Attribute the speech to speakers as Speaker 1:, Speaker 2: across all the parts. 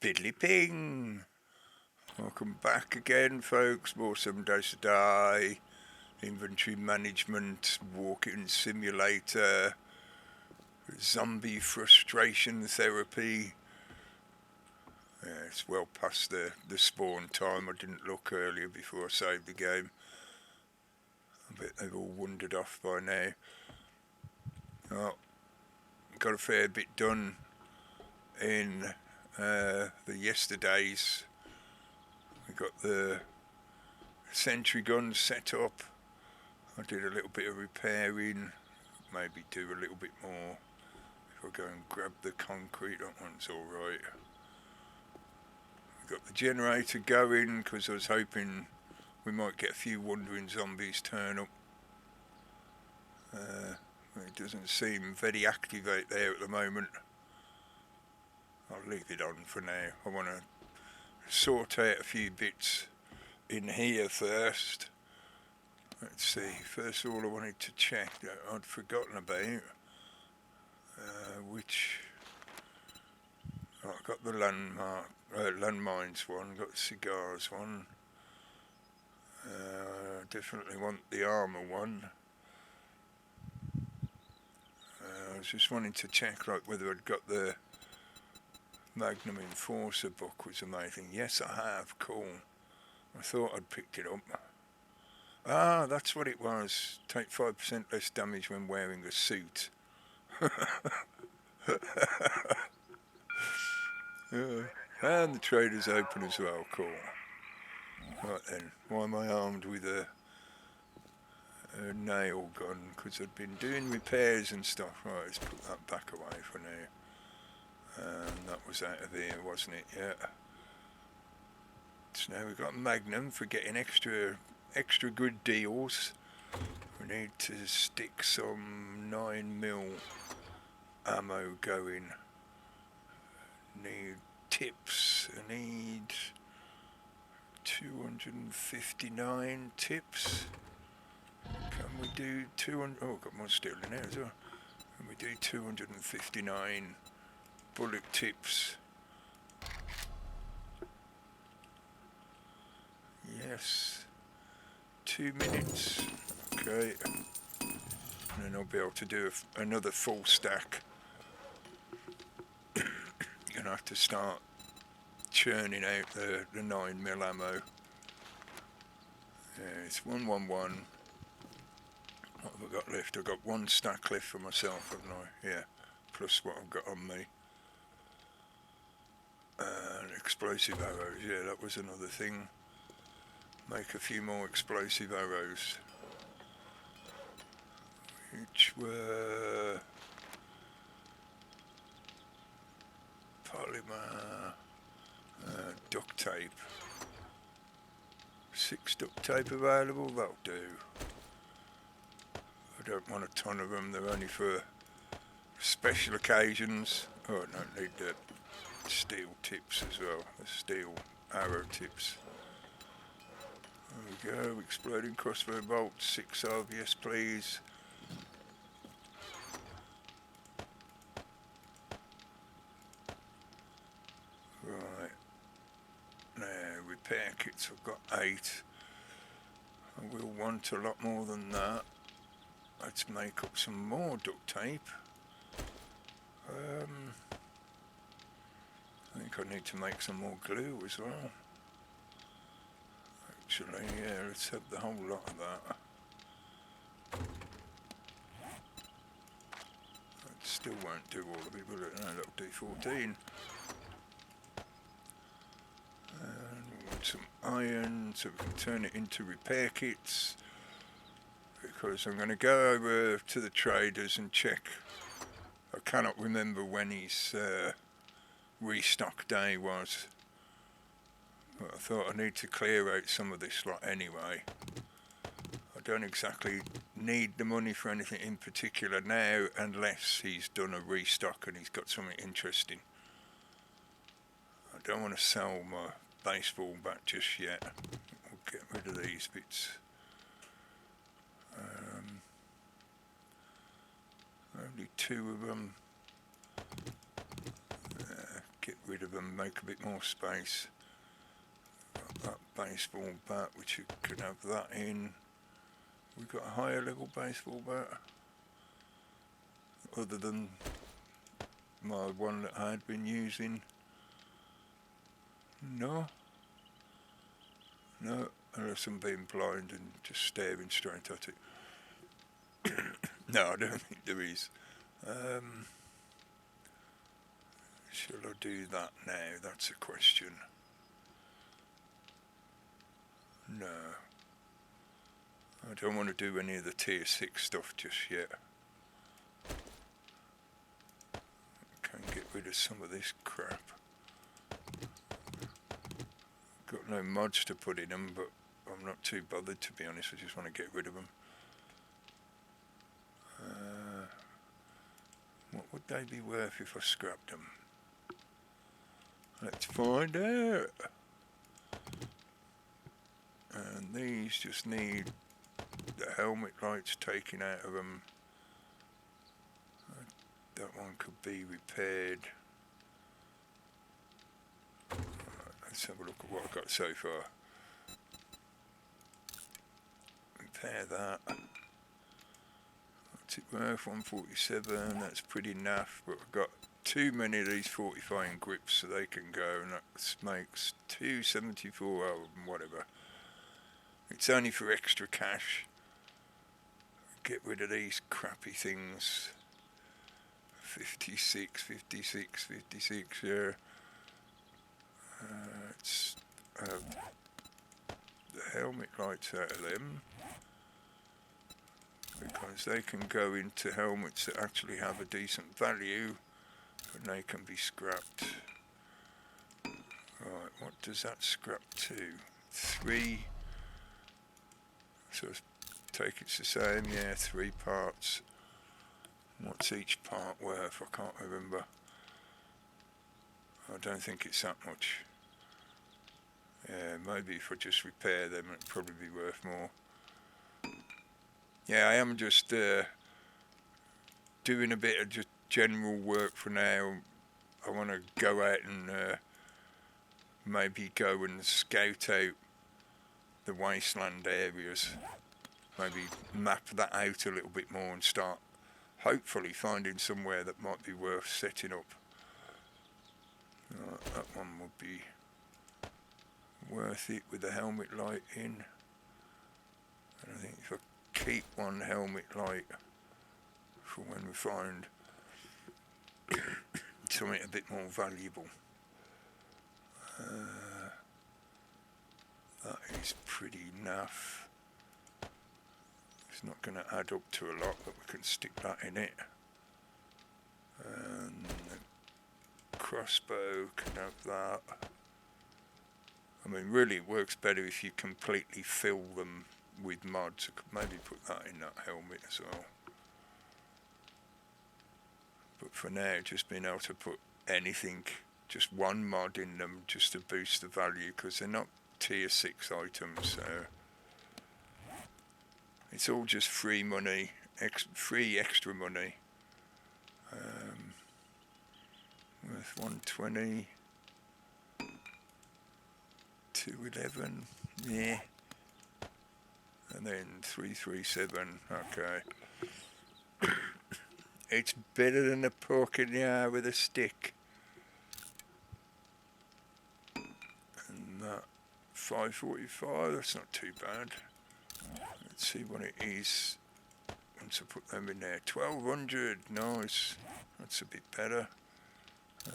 Speaker 1: Fiddly ping! Welcome back again, folks. More 7 Days to Die, inventory management, walking simulator, zombie frustration therapy. It's well past the spawn time. I didn't look earlier before I saved the game. I bet they've all wandered off by now. Oh, got a fair bit done in the yesterdays. We got the sentry guns set up. I did a little bit of repairing, maybe do a little bit more. If I go and grab the concrete, that one's alright. We got the generator going because I was hoping we might get a few wandering zombies turn up. It doesn't seem very active out there at the moment. I'll leave it on for now. I want to sort out a few bits in here first. Let's see, first of all I wanted to check that I'd forgotten about I got the landmines one, got the cigars one. Definitely want the armour one. I was just wanting to check whether I'd got the Magnum Enforcer book was amazing. Yes, I have. Cool. I thought I'd picked it up. Ah, that's what it was. Take 5% less damage when wearing a suit. And the trader's open as well. Cool. Right then, why am I armed with a nail gun? Because I'd been doing repairs and stuff. Right, let's put that back away for now. And that was out of here, wasn't it? Yeah. So now we've got Magnum for getting extra good deals. We need to stick some 9mm ammo going. Need tips. I need 259 tips. Can we do 200? Oh, I've got more steel in there as well. Can we do 259 bullet tips? Yes. 2 minutes. Okay. And then I'll be able to do another full stack. You're going to have to start churning out the 9mm ammo. Yeah, it's 111. What have I got left? I've got 1 stack left for myself, haven't I? Yeah, plus what I've got on me. And explosive arrows, yeah, that was another thing. Make a few more explosive arrows. Which were polymer, duct tape. 6 duct tape available, that'll do. I don't want a ton of them, they're only for special occasions. Oh, I don't need the steel tips as well, the steel arrow tips. There we go, exploding crossbow bolts, 6 of, yes please. Right, now repair kits, I've got 8. I will want a lot more than that. Let's make up some more duct tape. I think I need to make some more glue as well. Actually, yeah, let's have the whole lot of that. That still won't do all of it, will it? No, that'll do 14. And we want some iron so we can turn it into repair kits. Because I'm going to go over to the traders and check. I cannot remember when his restock day was. But I thought I need to clear out some of this lot anyway. I don't exactly need the money for anything in particular now, unless he's done a restock and he's got something interesting. I don't want to sell my baseball bat just yet. We'll get rid of these bits. Only 2 of them. Get rid of them, make a bit more space. Got that baseball bat, which you can have that in. We've got a higher level baseball bat, other than my one that I had been using. No, unless I'm being blind and just staring straight at it. No, I don't think there is. Shall I do that now? That's a question. No. I don't want to do any of the tier 6 stuff just yet. I can get rid of some of this crap. Got no mods to put in them, but I'm not too bothered, to be honest. I just want to get rid of them. What would they be worth if I scrapped them? Let's find out. And these just need the helmet lights taken out of them. That one could be repaired. Let's have a look at what I've got so far. Repair that. What's it worth? 147. That's pretty naff, but I've got too many of these 45 grips, so they can go, and that makes 274 out of them, whatever. It's only for extra cash. Get rid of these crappy things. 56, 56, 56, yeah. It's the helmet lights out of them, because they can go into helmets that actually have a decent value, and they can be scrapped. Right, what does that scrap to? 3. So take it's the same, yeah, 3 parts. What's each part worth? I can't remember. I don't think it's that much. Yeah, maybe if I just repair them, it'd probably be worth more. Yeah, I am just doing a bit of just general work for now. I want to go out and maybe go and scout out the wasteland areas. Maybe map that out a little bit more and start hopefully finding somewhere that might be worth setting up. That one would be worth it with the helmet light in. And I think if I keep one helmet light for when we find something a bit more valuable. That is pretty naff. It's not going to add up to a lot, but we can stick that in it. And the crossbow can have that. I mean, really it works better if you completely fill them with mods. I could maybe put that in that helmet as well. But for now, just being able to put anything, just one mod in them, just to boost the value, because they're not tier 6 items, so it's all just free money, free extra money. Worth 120, 211, yeah, and then 337. Okay. It's better than a pork in the eye with a stick. And that 545, that's not too bad. Let's see what it is once I put them in there. 1200, nice. That's a bit better.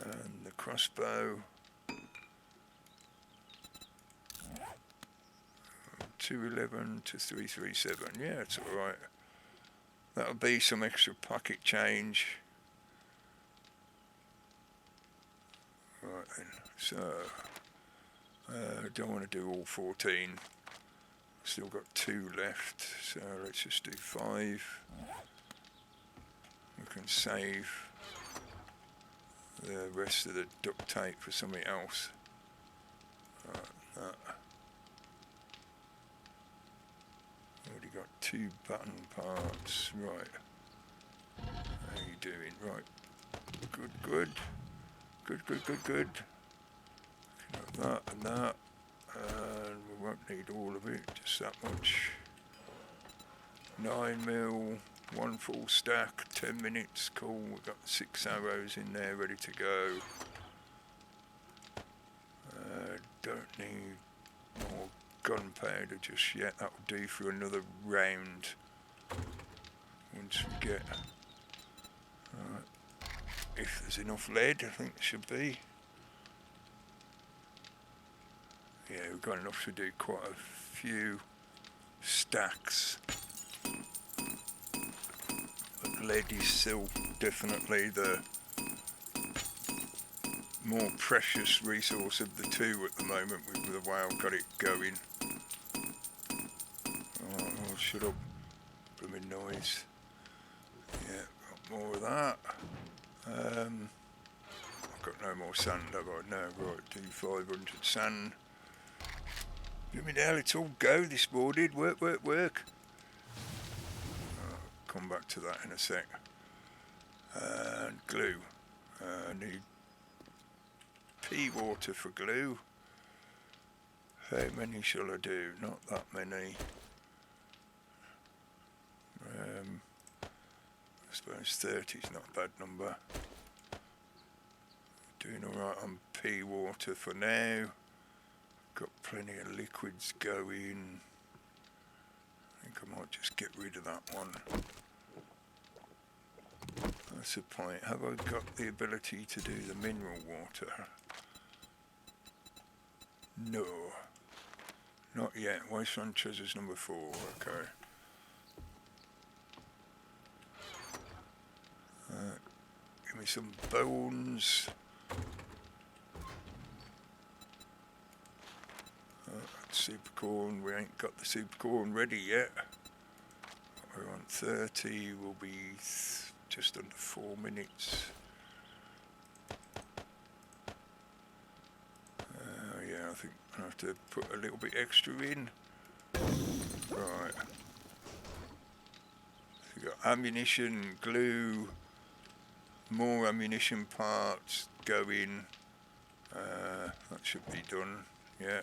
Speaker 1: And the crossbow. 211 to 337. Yeah, it's alright. That'll be some extra pocket change. Right then, so I don't want to do all 14. Still got 2 left, so let's just do 5. We can save the rest of the duct tape for something else. That. Already got 2 button parts, right. How are you doing? Right, good. Good. That and that. And we won't need all of it, just that much. 9mm, one full stack, 10 minutes, cool. We've got 6 arrows in there ready to go. Don't need more gunpowder just yet, that will do for another round once we get, if there's enough lead, I think there should be. Yeah, we've got enough to do quite a few stacks. But lead is still definitely the more precious resource of the two at the moment with the way I've got it going. Oh, shut up, blooming noise. Yeah, got more of that. I've got no more sand, have I? No, right, do 500 sand. Blooming hell, it's all go this morning. Work. I'll come back to that in a sec. And glue. I need pea water for glue. How many shall I do? Not that many. I suppose 30 is not a bad number. Doing alright on pea water for now. Got plenty of liquids going. I think I might just get rid of that one. That's the point. Have I got the ability to do the mineral water? No. Not yet. Wasteland Treasures number 4. Okay. Give me some bones. Super corn, we ain't got the super corn ready yet. We're on 30, we'll be just under 4 minutes. Yeah, I think I have to put a little bit extra in. Right. We've got ammunition, glue, more ammunition parts going. That should be done, yeah.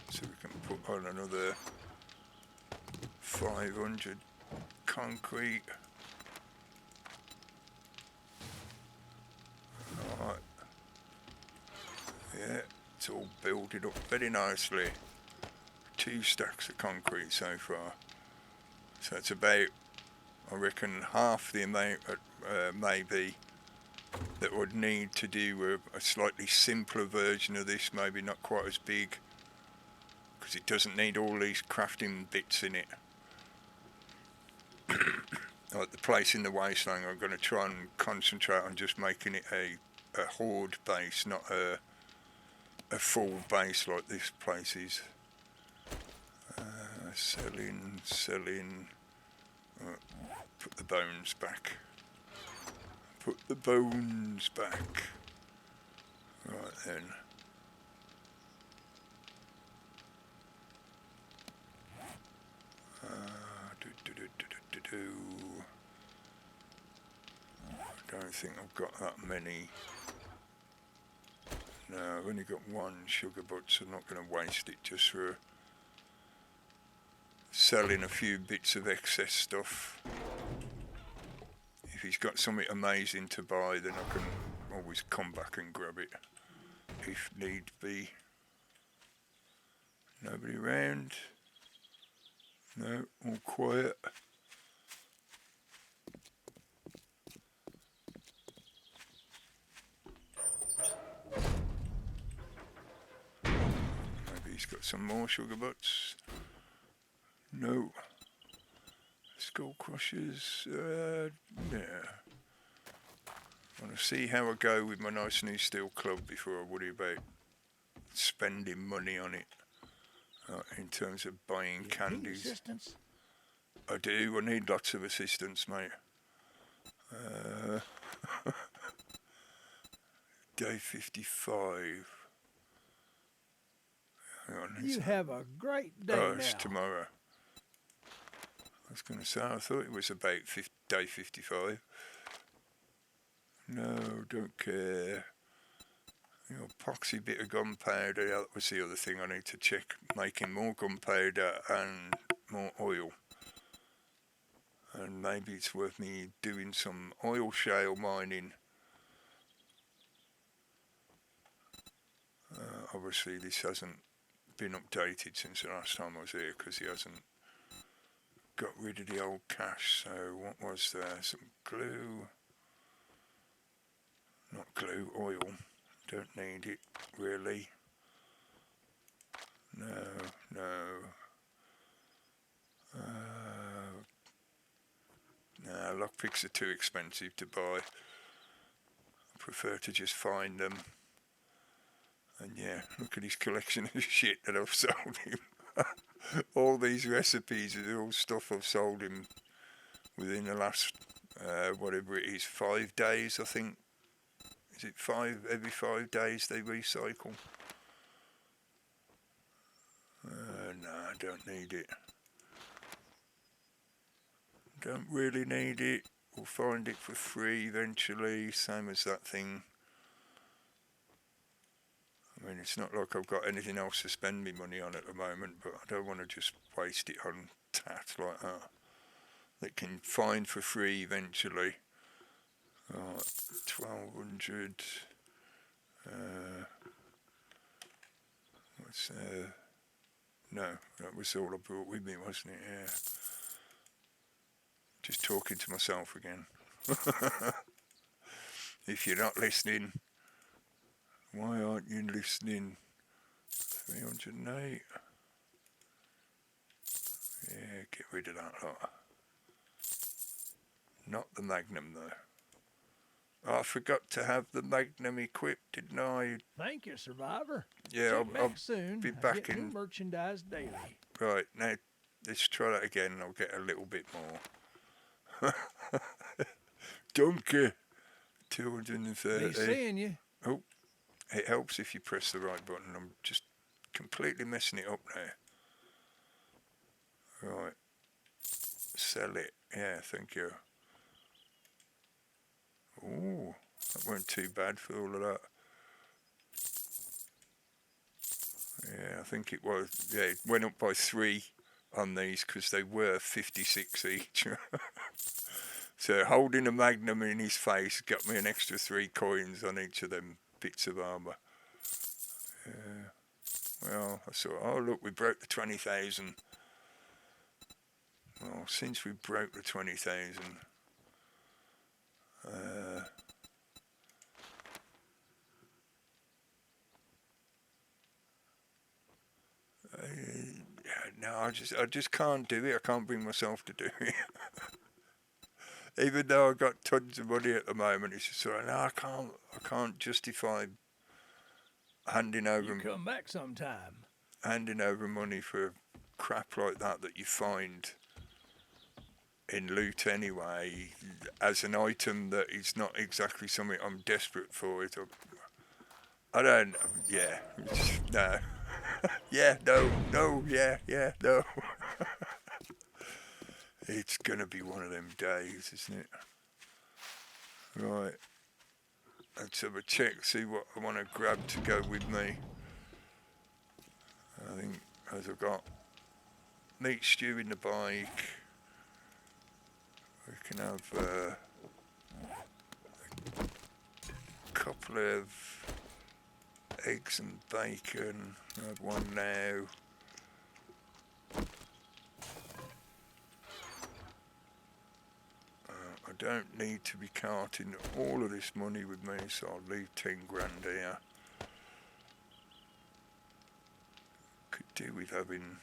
Speaker 1: So we can put on another 500 concrete. Alright. Yeah, it's all builded up very nicely. 2 stacks of concrete so far. So it's about, I reckon, half the amount maybe that would need to do a slightly simpler version of this, maybe not quite as big. Because it doesn't need all these crafting bits in it. Like the place in the wasteland, I'm going to try and concentrate on just making it a horde base, not a full base like this place is. Selling. Put the bones back. Right then. I don't think I've got that many. No, I've only got 1 sugar butt, so I'm not going to waste it just for selling a few bits of excess stuff. If he's got something amazing to buy, then I can always come back and grab it if need be. Nobody around. No, all quiet. Maybe he's got some more sugar butts. No. Skull crushers. Yeah. I want to see how I go with my nice new steel club before I worry about spending money on it. In terms of buying candies.
Speaker 2: Assistance?
Speaker 1: I do. I need lots of assistance, mate. Day 55. Hang on.
Speaker 2: You have a great day
Speaker 1: Oh,
Speaker 2: now.
Speaker 1: it's tomorrow. I was going to say, I thought it was about day 55. No, don't care. Epoxy bit of gunpowder, that was the other thing I need to check. Making more gunpowder and more oil. And maybe it's worth me doing some oil shale mining. Obviously this hasn't been updated since the last time I was here because he hasn't got rid of the old cache. So what was there? Some glue. Not glue, oil. Don't need it, really. No. No, lockpicks are too expensive to buy. I prefer to just find them. And yeah, look at his collection of shit that I've sold him. All these recipes are all stuff I've sold him within the last, whatever it is, 5 days, I think. Is it every 5 days they recycle? No, I don't need it. Don't really need it. We'll find it for free eventually, same as that thing. I mean, it's not like I've got anything else to spend my money on at the moment, but I don't want to just waste it on tat like that. That can find for free eventually. 1200. No, that was all I brought with me, wasn't it? Yeah. Just talking to myself again. If you're not listening, why aren't you listening? 308. Yeah, get rid of that lot. Not the Magnum though. Oh, I forgot to have the Magnum equipped, didn't I?
Speaker 2: Thank you, Survivor.
Speaker 1: Yeah,
Speaker 2: I'll soon.
Speaker 1: Be back
Speaker 2: Get
Speaker 1: in.
Speaker 2: new merchandise daily.
Speaker 1: Right, now let's try that again and I'll get a little bit more. Donkey. 230.
Speaker 2: He's seeing you.
Speaker 1: Oh, it helps if you press the right button. I'm just completely messing it up now. Right. Sell it. Yeah, thank you. Oh, that weren't too bad for all of that. Yeah, I think it was. Yeah, it went up by 3 on these because they were 56 each. So holding a Magnum in his face got me an extra 3 coins on each of them bits of armour. Yeah. Well, I thought, oh look, we broke the 20,000. Well, since we broke the 20,000, no, I just can't do it. I can't bring myself to do it. Even though I've got tons of money at the moment, it's just like, no, I can't justify handing over.
Speaker 2: You come back sometime.
Speaker 1: Handing over money for crap like that you find in loot anyway, as an item that is not exactly something I'm desperate for. I don't. Yeah. No. Yeah. No. Yeah. No. It's gonna be one of them days, isn't it? Right. Let's have a check, see what I want to grab to go with me. I think as I've got meat stew in the bike, we can have a couple of eggs and bacon. I have one now. I don't need to be carting all of this money with me, so I'll leave 10 grand here. Could do with having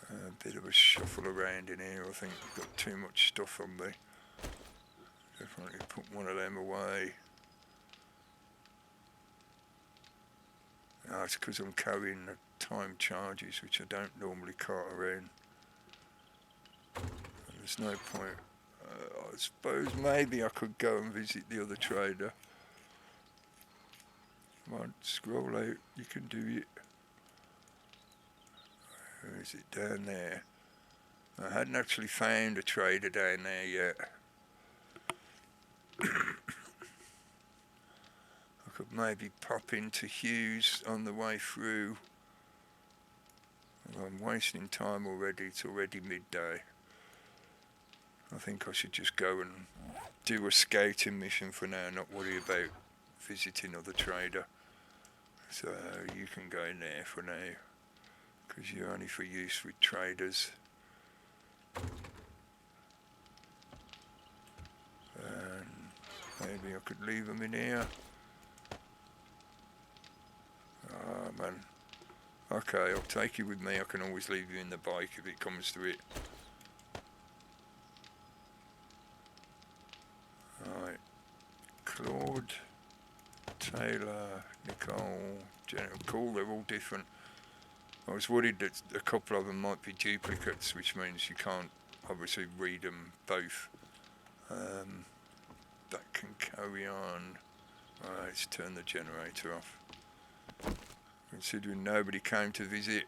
Speaker 1: a bit of a shuffle around in here. I think I've got too much stuff on me. Definitely put one of them away. It's because I'm carrying the time charges, which I don't normally cart around. There's no point. I suppose maybe I could go and visit the other trader. Come on, scroll out. You can do it. Where is it? Down there. I hadn't actually found a trader down there yet. Could maybe pop into Hughes on the way through. I'm wasting time already, it's already midday. I think I should just go and do a scouting mission for now, not worry about visiting other trader. So you can go in there for now, because you're only for use with traders. And maybe I could leave them in here. Ah, man. Okay, I'll take you with me. I can always leave you in the bike if it comes to it. Alright. Claude, Taylor, Nicole, Jennifer. Cool, they're all different. I was worried that a couple of them might be duplicates, which means you can't obviously read them both. That can carry on. Alright, let's turn the generator off. Considering nobody came to visit.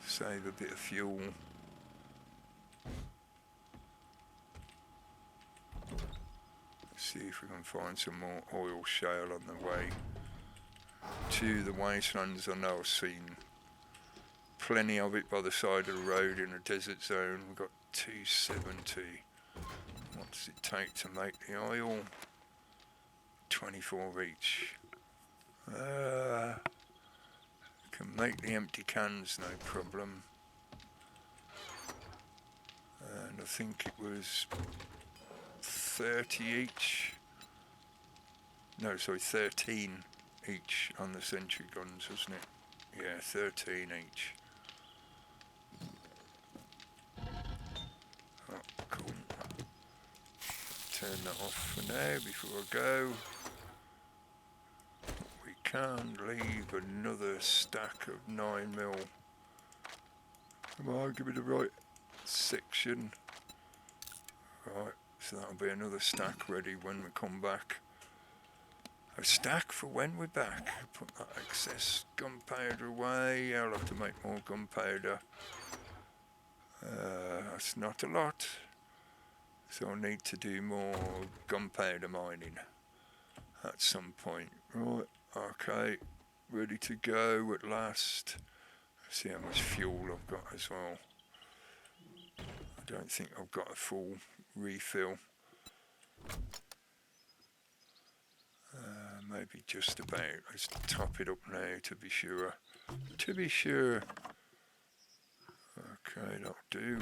Speaker 1: Save a bit of fuel. Let's see if we can find some more oil shale on the way to the wastelands. I know I've seen plenty of it by the side of the road in a desert zone. We've got 270. What does it take to make the oil? 24 each. Can make the empty cans, no problem. And I think it was 30 each. No, sorry, 13 each on the sentry guns, wasn't it? Yeah, 13 each. Oh, cool. Turn that off for now before I go. We can leave another stack of 9mm. Come on, give me the right section. Right, so that'll be another stack ready when we come back. A stack for when we're back. Put that excess gunpowder away. I'll have to make more gunpowder. That's not a lot. So I'll need to do more gunpowder mining at some point. Right, okay, ready to go at last. Let's see how much fuel I've got as well. I don't think I've got a full refill. Maybe just about. Let's top it up now to be sure. To be sure. Okay, that'll do.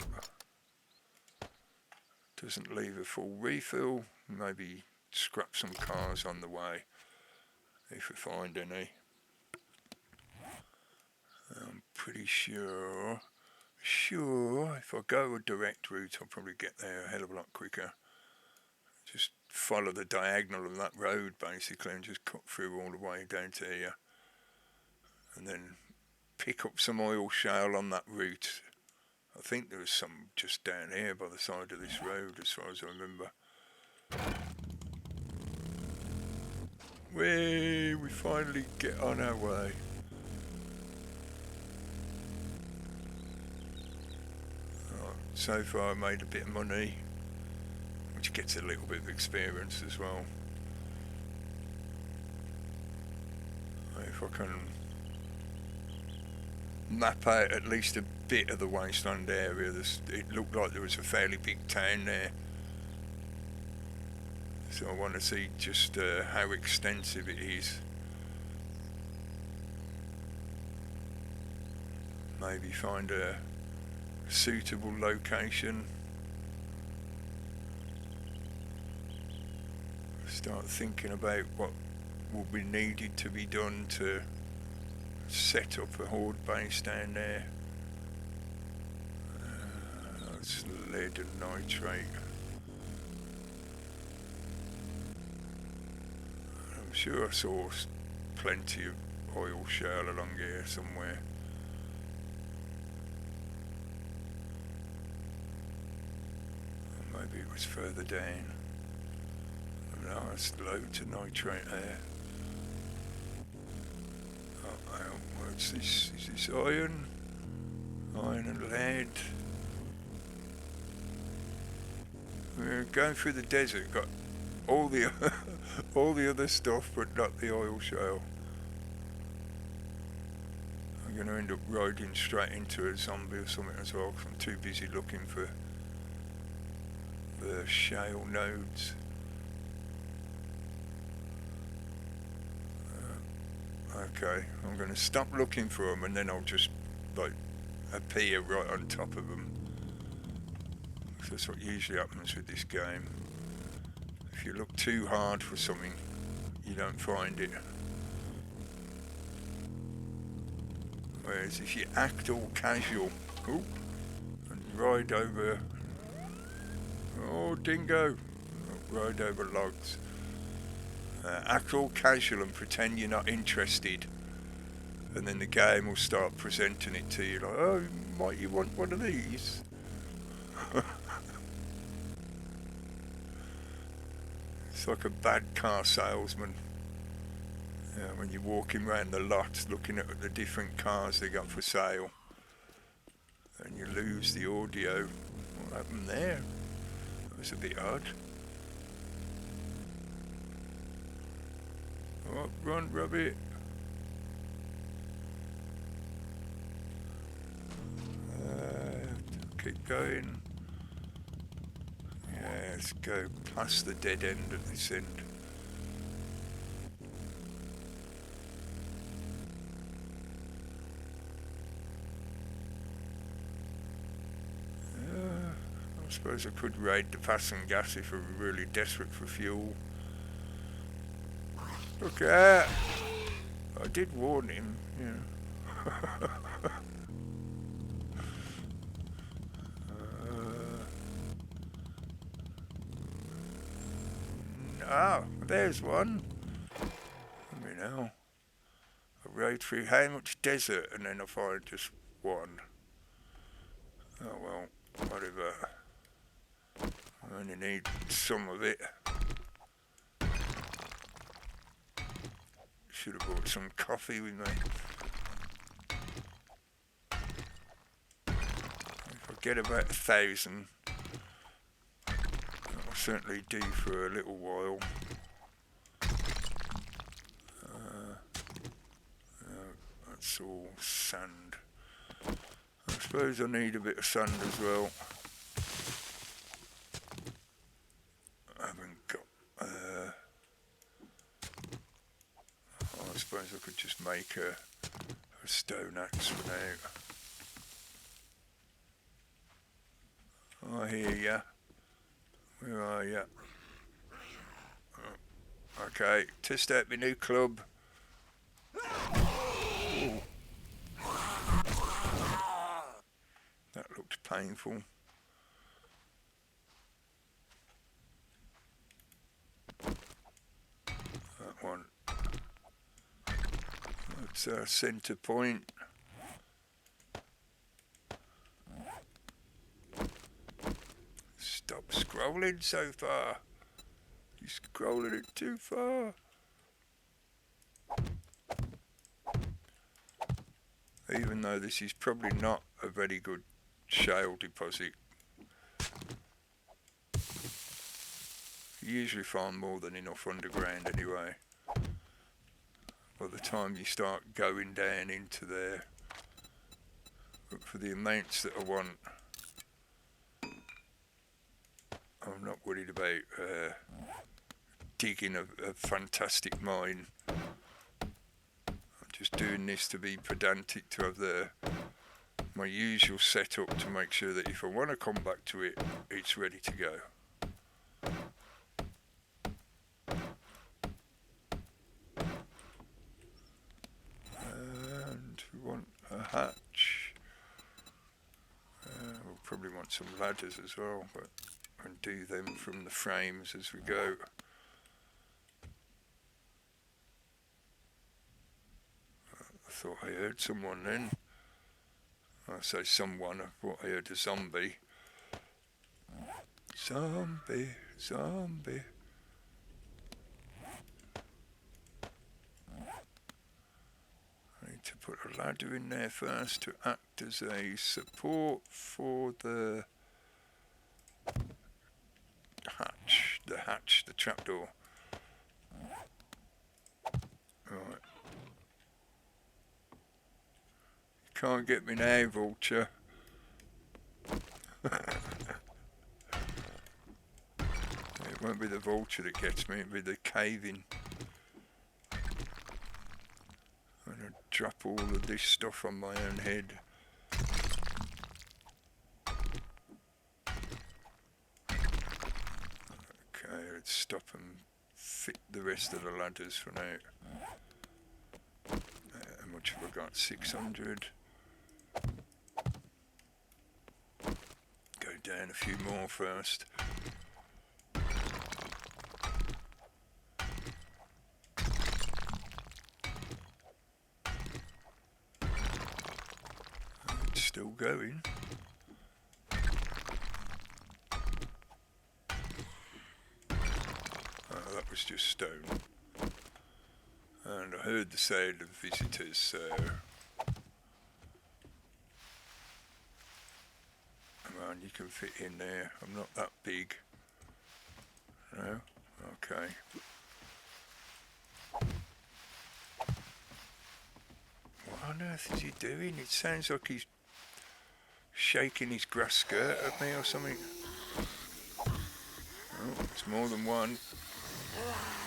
Speaker 1: Doesn't leave a full refill. Maybe scrap some cars on the way if we find any. I'm pretty sure if I go a direct route I'll probably get there a hell of a lot quicker. Just follow the diagonal of that road basically and just cut through all the way down to here and then pick up some oil shale on that route. I think there was some just down here by the side of this road as far as I remember. We finally get on our way. Right, so far I made a bit of money, which gets a little bit of experience as well. If I can map out at least a bit of the wasteland area. It looked like there was a fairly big town there, so I want to see just how extensive it is. Maybe find a suitable location. Start thinking about what will be needed to be done to set up a horde base down there. It's lead and nitrate. I'm sure I saw plenty of oil shale along here somewhere. Or maybe it was further down. No, it's loads of nitrate there. What's this? Is this iron? Iron and lead. We're going through the desert, got all the all the other stuff, but not the oil shale. I'm going to end up riding straight into a zombie or something as well, because I'm too busy looking for the shale nodes. Okay, I'm going to stop looking for them, and then I'll just like appear right on top of them. So that's what usually happens with this game. If you look too hard for something, you don't find it. Whereas if you act all casual, and ride over, dingo, ride over logs, act all casual and pretend you're not interested, and then the game will start presenting it to you like, oh, might you want one of these? It's like a bad car salesman. When you're walking around the lot looking at the different cars they got for sale, and you lose the audio. What happened there? That was a bit odd. Oh, run, rabbit. Keep going. Yeah, let's go past the dead end at this end. I suppose I could raid the passing gas if I were really desperate for fuel. Look at! I did warn him, yeah. There's one. Let me know. I rode through how much desert and then I find just one. Oh well, whatever. I only need some of it. Should have brought some coffee with me. If I get about 1,000, I'll certainly do for a little while. That's all sand. I suppose I need a bit of sand as well. I haven't got... I suppose I could just make a stone axe for now. I hear ya. Where are ya? Oh, okay, test out my new club. Ooh. That looked painful. That one. That's our centre point. Stop scrolling so far. You're scrolling it too far. Even though this is probably not a very good shale deposit. You usually find more than enough underground anyway. By the time you start going down into there. But for the amounts that I want, I'm not worried about digging a fantastic mine. I'm just doing this to be pedantic, to have my usual setup to make sure that if I want to come back to it, it's ready to go. And we want a hatch. We'll probably want some ladders as well, but and do them from the frames as we go. I thought I heard someone then. I say someone, I thought I heard a zombie. Zombie, zombie. I need to put a ladder in there first to act as a support for the hatch hatch, the trapdoor. Right. Can't get me now, vulture. It won't be the vulture that gets me, it'll be the cave-in. I'm gonna drop all of this stuff on my own head. Okay, let's stop and fit the rest of the ladders for now. How much have I got? 600. Go down a few more first. It's still going. That was just stone. And I heard the sound of visitors, so... Come on, you can fit in there. I'm not that big. No? Okay. What on earth is he doing? It sounds like he's shaking his grass skirt at me or something. Oh, it's more than one.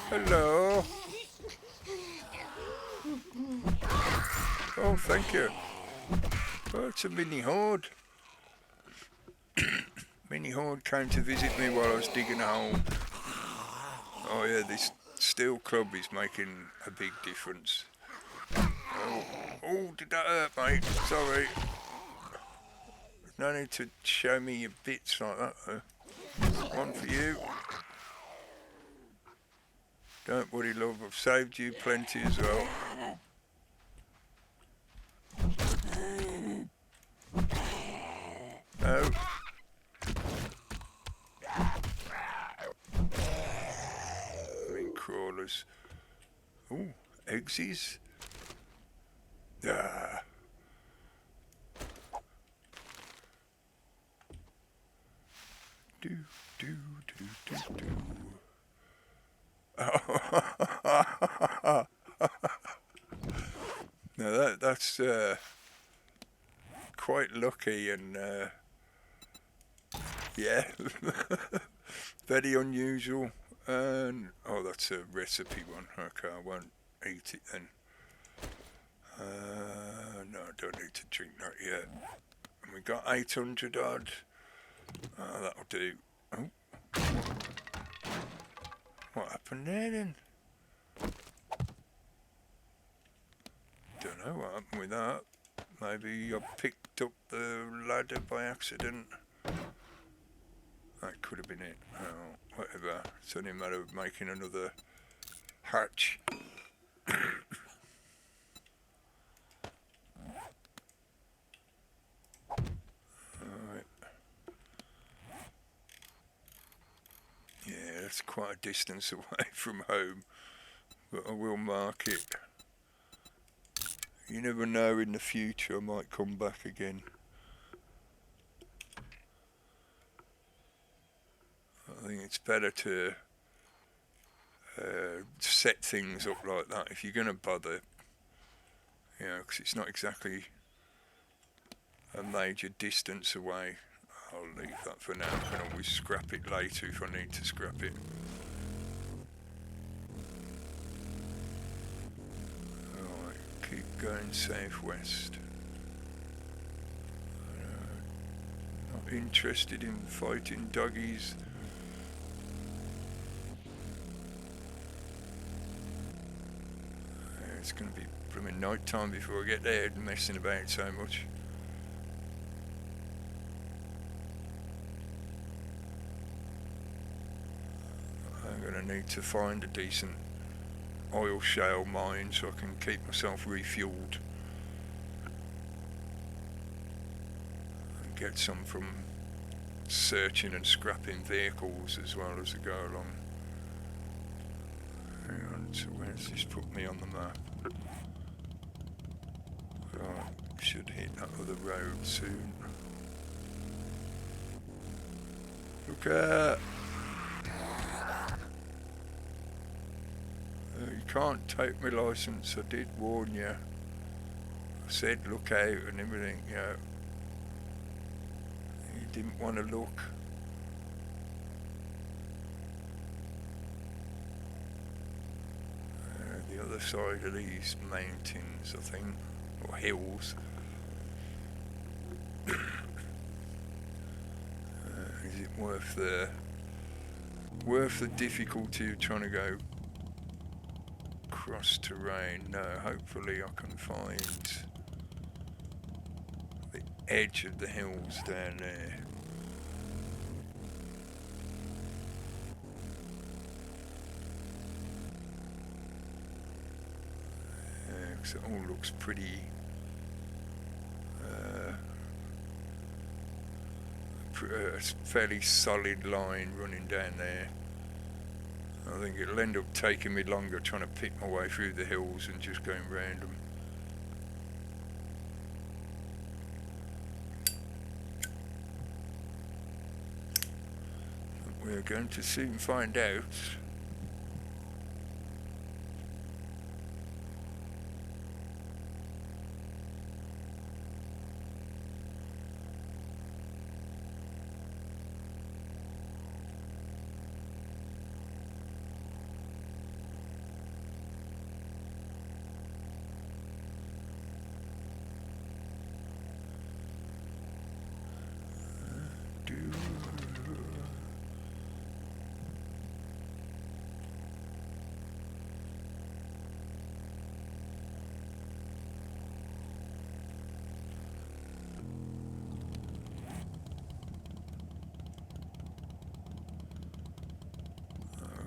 Speaker 1: Hello. Oh, thank you. Oh, it's a mini horde. Mini horde came to visit me while I was digging a hole. Oh yeah, this steel club is making a big difference. Oh, did that hurt, mate? Sorry. No need to show me your bits like that, though. One for you. Don't worry, love, I've saved you plenty as well. No. Crawlers. Ooh, eggsies. Ah. Do, do, do, do, do. Now that's quite lucky and yeah, very unusual. And oh, that's a recipe one. Okay, I won't eat it then. No, I don't need to drink that yet. And we got 800 odd. That'll do. Oh. What happened there then? Don't know what happened with that. Maybe I picked up the ladder by accident. That could have been it. Oh, whatever. It's only a matter of making another hatch. Alright. Yeah, that's quite a distance away from home, but I will mark it. You never know, in the future I might come back again. I think it's better to set things up like that if you're going to bother, you know, because it's not exactly a major distance away. I'll leave that for now. I can always scrap it later if I need to scrap it. Alright, keep going southwest. Not interested in fighting doggies. It's going to be blooming night time before I get there, messing about so much. I'm going to need to find a decent oil shale mine so I can keep myself refueled. And get some from searching and scrapping vehicles as well as I go along. Hang on, so where's this put me on the map? Right, should hit that other road soon. Look at can't take my licence. I did warn you. I said look out and everything, you know. You didn't want to look. The other side of these mountains, I think, or hills. Is it worth the difficulty of trying to go cross terrain? No, hopefully I can find the edge of the hills down there. Because it all looks pretty a fairly solid line running down there. I think it'll end up taking me longer trying to pick my way through the hills and just going round them. But we're going to soon find out.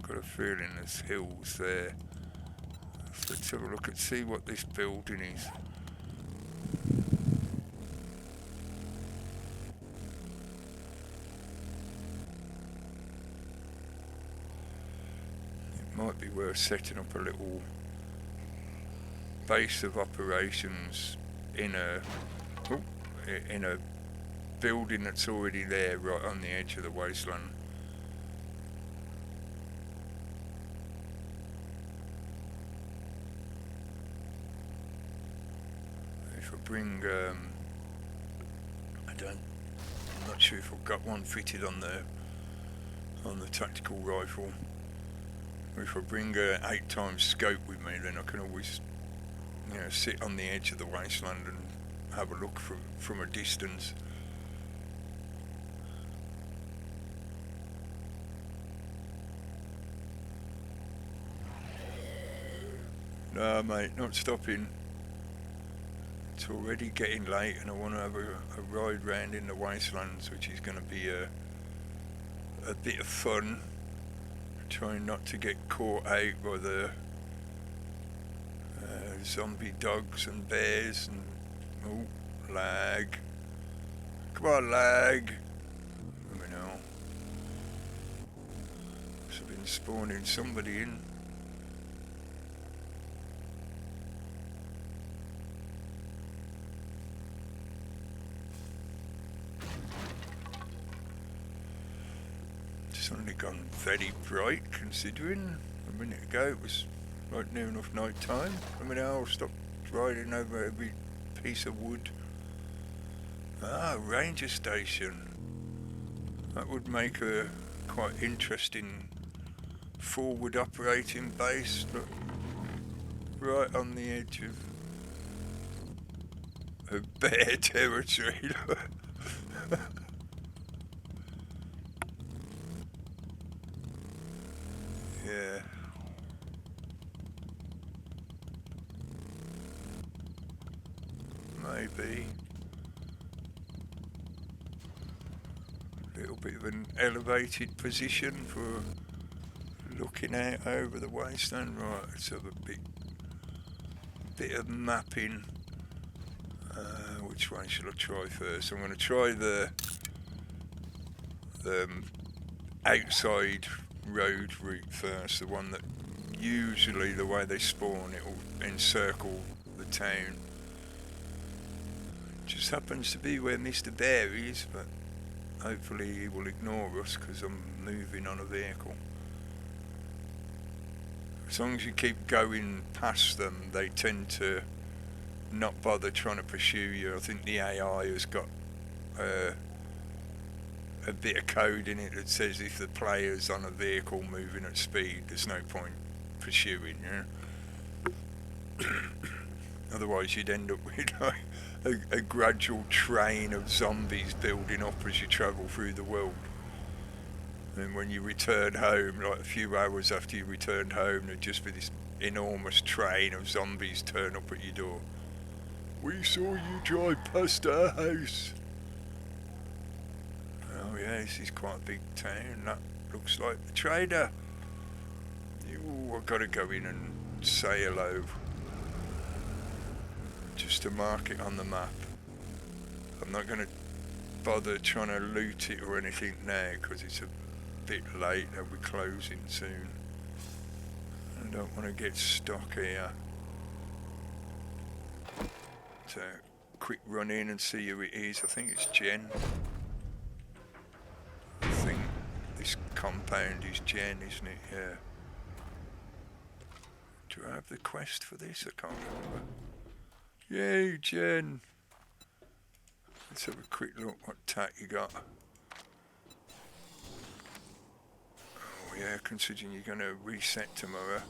Speaker 1: Got a feeling there's hills there. So let's have a look and see what this building is. It might be worth setting up a little base of operations in a building that's already there, right on the edge of the wasteland. Bring I'm not sure if I've got one fitted on the tactical rifle. If I bring a 8x scope with me, then I can always, you know, sit on the edge of the wasteland and have a look from a distance. No mate, not stopping. It's already getting late and I want to have a ride round in the wastelands, which is going to be a bit of fun. Trying not to get caught out by the zombie dogs and bears and... oh, lag. Come on, lag. Let me know. Must have been spawning somebody in. Suddenly gone very bright, considering a minute ago it was right near enough night time. I mean, I'll stop riding over every piece of wood. Ah, ranger station. That would make a quite interesting forward operating base. Look, right on the edge of bear territory. Yeah. Maybe. A little bit of an elevated position for looking out over the wasteland. Right, let's have a bit of mapping. Which way shall I try first? I'm going to try the outside road route first, the one that usually the way they spawn, it will encircle the town. Just happens to be where Mr. Bear is, but hopefully he will ignore us because I'm moving on a vehicle. as long as you keep going past them, they tend to not bother trying to pursue you. I think the AI has got a bit of code in it that says if the player's on a vehicle moving at speed, there's no point pursuing, you know? Otherwise you'd end up with like a gradual train of zombies building up as you travel through the world. And when you return home, like a few hours after you returned home, there'd just be this enormous train of zombies turn up at your door. We saw you drive past our house. Oh yeah, this is quite a big town. That looks like the trader. Ooh, I've got to go in and say hello. Just to mark it on the map. I'm not going to bother trying to loot it or anything now because it's a bit late and we're closing soon. I don't want to get stuck here. So, quick run in and see who it is. I think it's Jen. I think this compound is Jen, isn't it? Yeah. Do I have the quest for this? I can't remember. Yay, Jen! Let's have a quick look what tat you got. Oh yeah, considering you're going to reset tomorrow.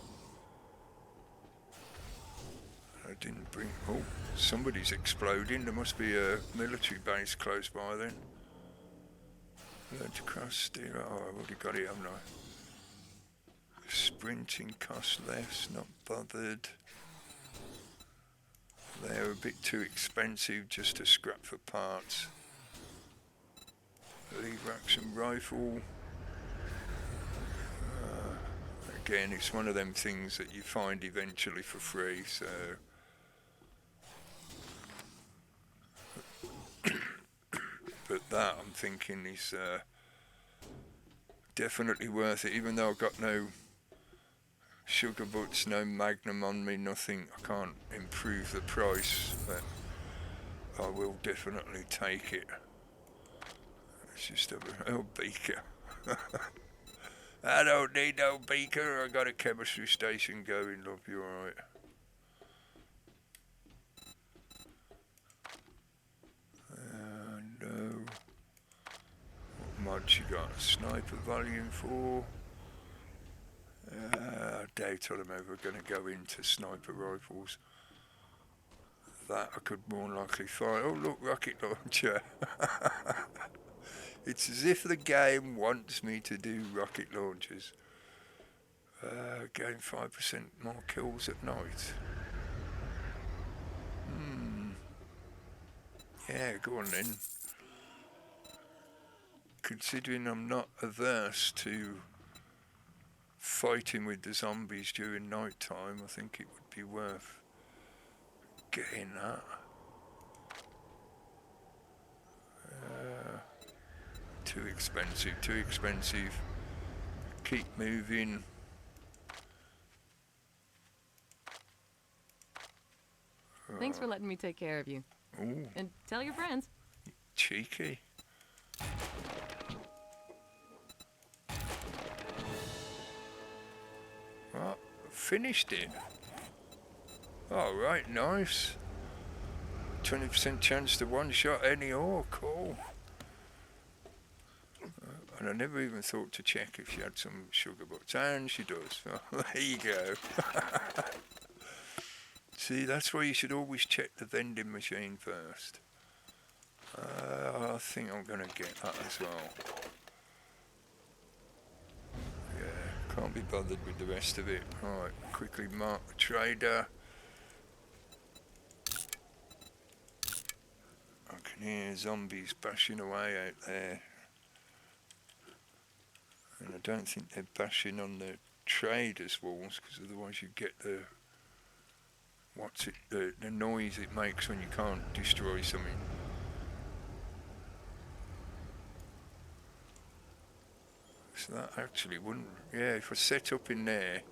Speaker 1: I didn't bring... Oh, somebody's exploding. There must be a military base close by then. Learn to cross steer. Oh, I've already got it, haven't I? Sprinting cost less, not bothered. They're a bit too expensive just to scrap for parts. Lever action rifle. Again, it's one of them things that you find eventually for free, so... But that, I'm thinking, is definitely worth it, even though I've got no sugar butts, no magnum on me, nothing. I can't improve the price, but I will definitely take it. Let's just have a... Oh, beaker. I don't need no beaker. I got a chemistry station going, love. You alright? No. What mods you got? Sniper Volume 4. I doubt I'm ever going to go into sniper rifles. That I could more likely find. Oh look, rocket launcher. It's as if the game wants me to do rocket launchers. Gain 5% more kills at night. Yeah, go on then. Considering I'm not averse to fighting with the zombies during night time, I think it would be worth getting that. Too expensive, too expensive. Keep moving.
Speaker 3: Thanks for letting me take care of you.
Speaker 1: Ooh.
Speaker 3: And tell your friends.
Speaker 1: Cheeky. Well, finished it. Alright, nice. 20% chance to one-shot any ore, cool. And I never even thought to check if she had some sugar butts, and she does. Well, there you go. See, that's why you should always check the vending machine first. I think I'm going to get that as well. Yeah, can't be bothered with the rest of it. Alright, quickly mark the trader. I can hear zombies bashing away out there. And I don't think they're bashing on the traders' walls, because otherwise you get the... What's it? The noise it makes when you can't destroy something. So that actually wouldn't... Yeah, if I set up in there,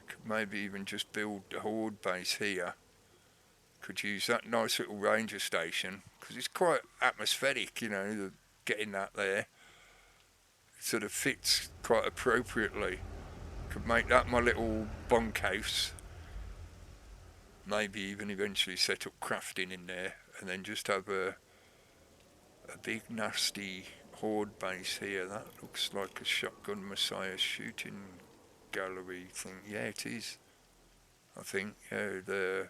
Speaker 1: could maybe even just build a horde base here. Could use that nice little ranger station, because it's quite atmospheric, you know, getting that there. It sort of fits quite appropriately. Could make that my little bunkhouse. Maybe even eventually set up crafting in there, and then just have a big nasty horde base here. That looks like a shotgun messiah shooting gallery thing. Yeah, it is. I think, yeah, the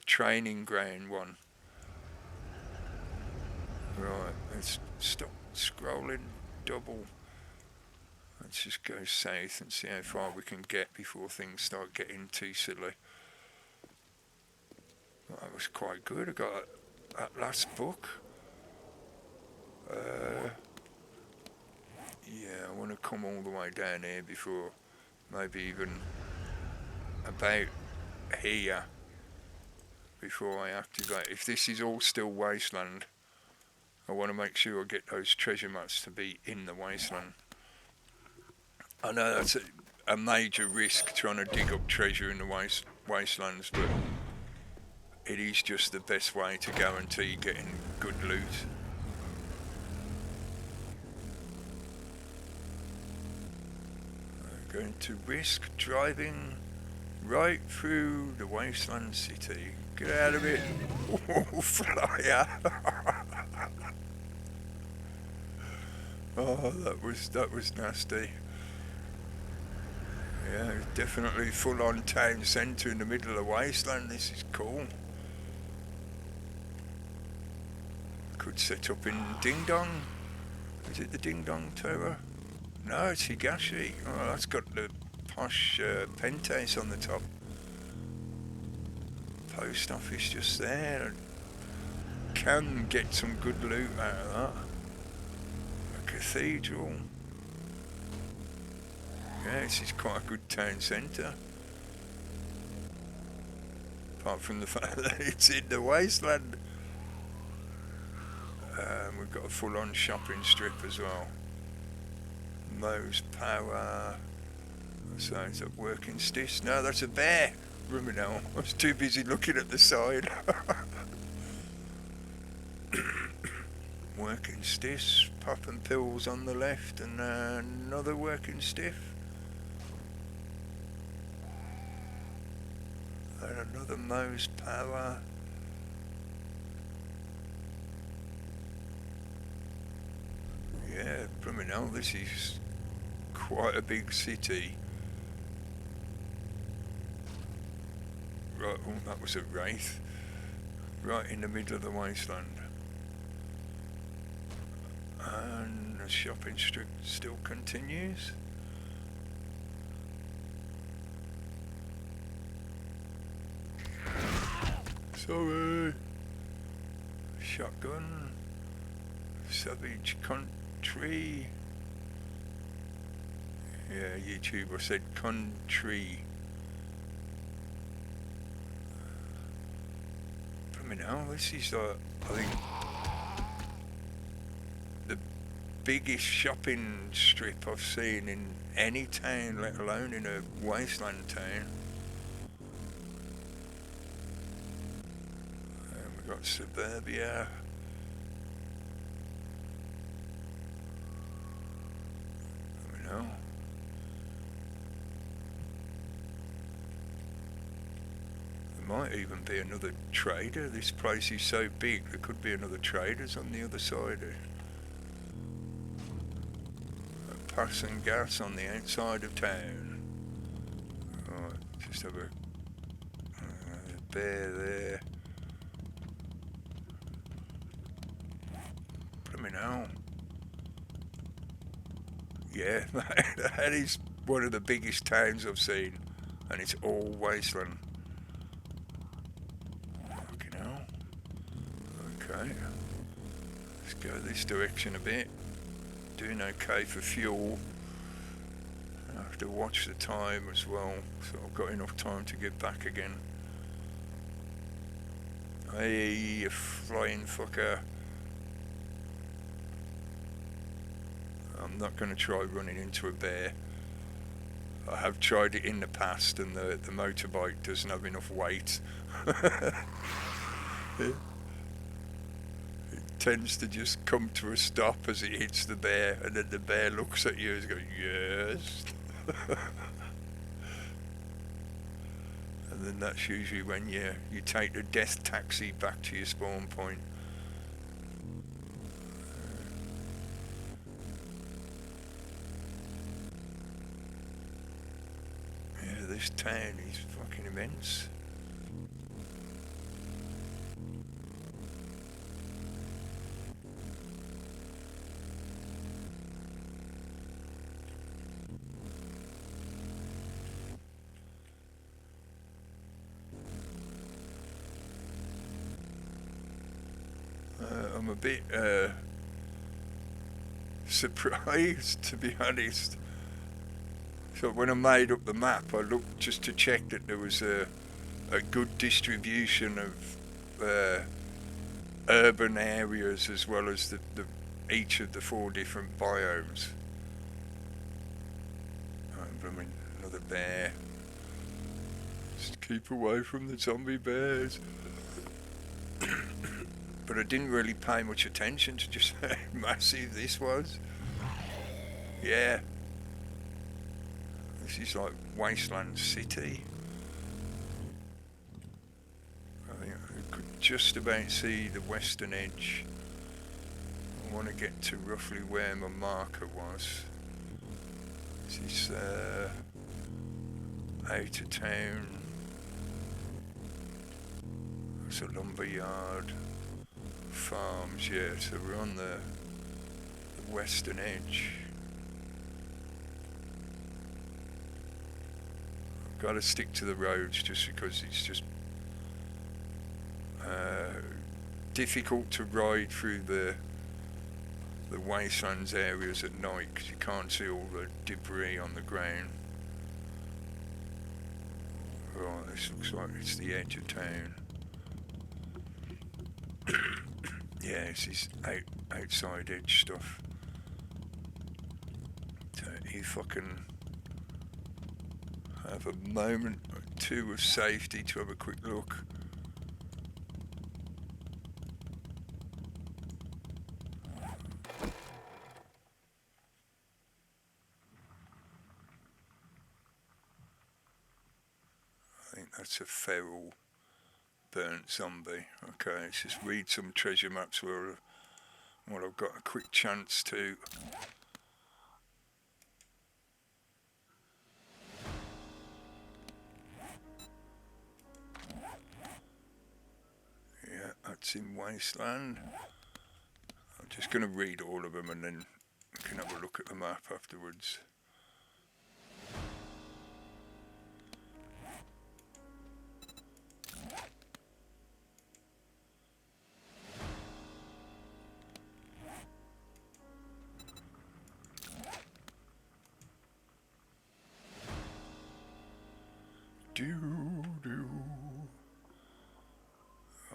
Speaker 1: training ground one. Right, let's stop scrolling double. Let's just go south and see how far we can get before things start getting too silly. Well, that was quite good. I got that last book. Yeah, I want to come all the way down here before, maybe even about here, before I activate. If this is all still wasteland, I want to make sure I get those treasure mats to be in the wasteland. I know that's a major risk, trying to dig up treasure in the wastelands, but it is just the best way to guarantee getting good loot. I'm going to risk driving right through the wasteland city. Get out of it. Oh, flyer. Oh, that was nasty. Yeah, definitely full-on town centre in the middle of the wasteland. This is cool. Could set up in Ding Dong. Is it the Ding Dong Tower? No, it's Higashi. Oh, that's got the posh penthouse on the top. Post office just there. Can get some good loot out of that. A cathedral. Yeah, this is quite a good town centre. Apart from the fact that it's in the wasteland. We've got a full-on shopping strip as well. Moe's Power. So is that working stis? No, that's a bear. Ruminal. I was too busy looking at the side. Working stiff, popping pills on the left, and another working stiff. And another Moe's Power. Yeah, blooming hell, this is quite a big city. Right, oh, that was a wraith. Right in the middle of the wasteland. And the shopping strip still continues. Sorry. Shotgun. Savage country. Yeah, YouTuber said country. I mean, oh, this is I think the biggest shopping strip I've seen in any town, let alone in a wasteland town. And we've got suburbia. I mean, oh. There might even be another trader. This place is so big, there could be another traders on the other side. Passing gas on the outside of town. Right, just have a bear there. Blooming hell. Yeah, that is one of the biggest towns I've seen, and it's all wasteland. Fucking hell. Okay, let's go this direction a bit. Doing okay for fuel. I have to watch the time as well, so I've got enough time to get back again. Hey, you flying fucker. I'm not going to try running into a bear. I have tried it in the past, and the motorbike doesn't have enough weight. Tends to just come to a stop as it hits the bear, and then the bear looks at you and goes, yes. And then that's usually when you take the death taxi back to your spawn point. Yeah, this town is fucking immense. I'm a bit surprised, to be honest. So when I made up the map, I looked just to check that there was a good distribution of urban areas as well as the each of the 4 different biomes. I mean, another bear. Just keep away from the zombie bears. But I didn't really pay much attention to just how massive this was. Yeah. This is like Wasteland City. I think I could just about see the western edge. I want to get to roughly where my marker was. This is out of town. It's a lumber yard. Farms, yeah, so we're on the western edge. I've got to stick to the roads just because it's just difficult to ride through the wastelands areas at night because you can't see all the debris on the ground. Right, this looks like it's the edge of town. Yeah, this is outside edge stuff. So if I can have a moment or two of safety to have a quick look. I think that's a feral burnt zombie. Okay, let's just read some treasure maps while I've got a quick chance to. Yeah, that's in Wasteland. I'm just going to read all of them and then we can have a look at the map afterwards.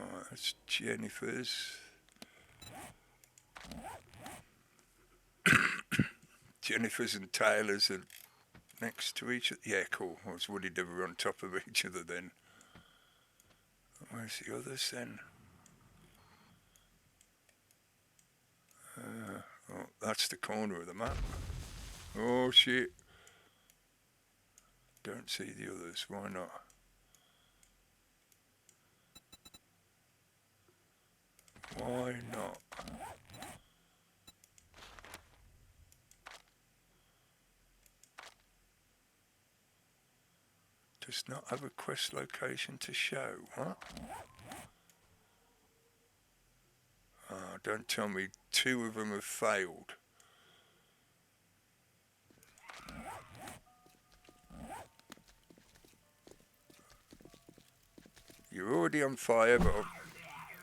Speaker 1: Oh, that's Jennifer's. Jennifer's and Taylor's are next to each other. Yeah, cool. I was worried they were on top of each other then. Where's the others then? Oh, that's the corner of the map. Oh shit. Don't see the others. Why not? Why not? Does not have a quest location to show. What? Don't tell me 2 of them have failed. You're already on fire, but I'll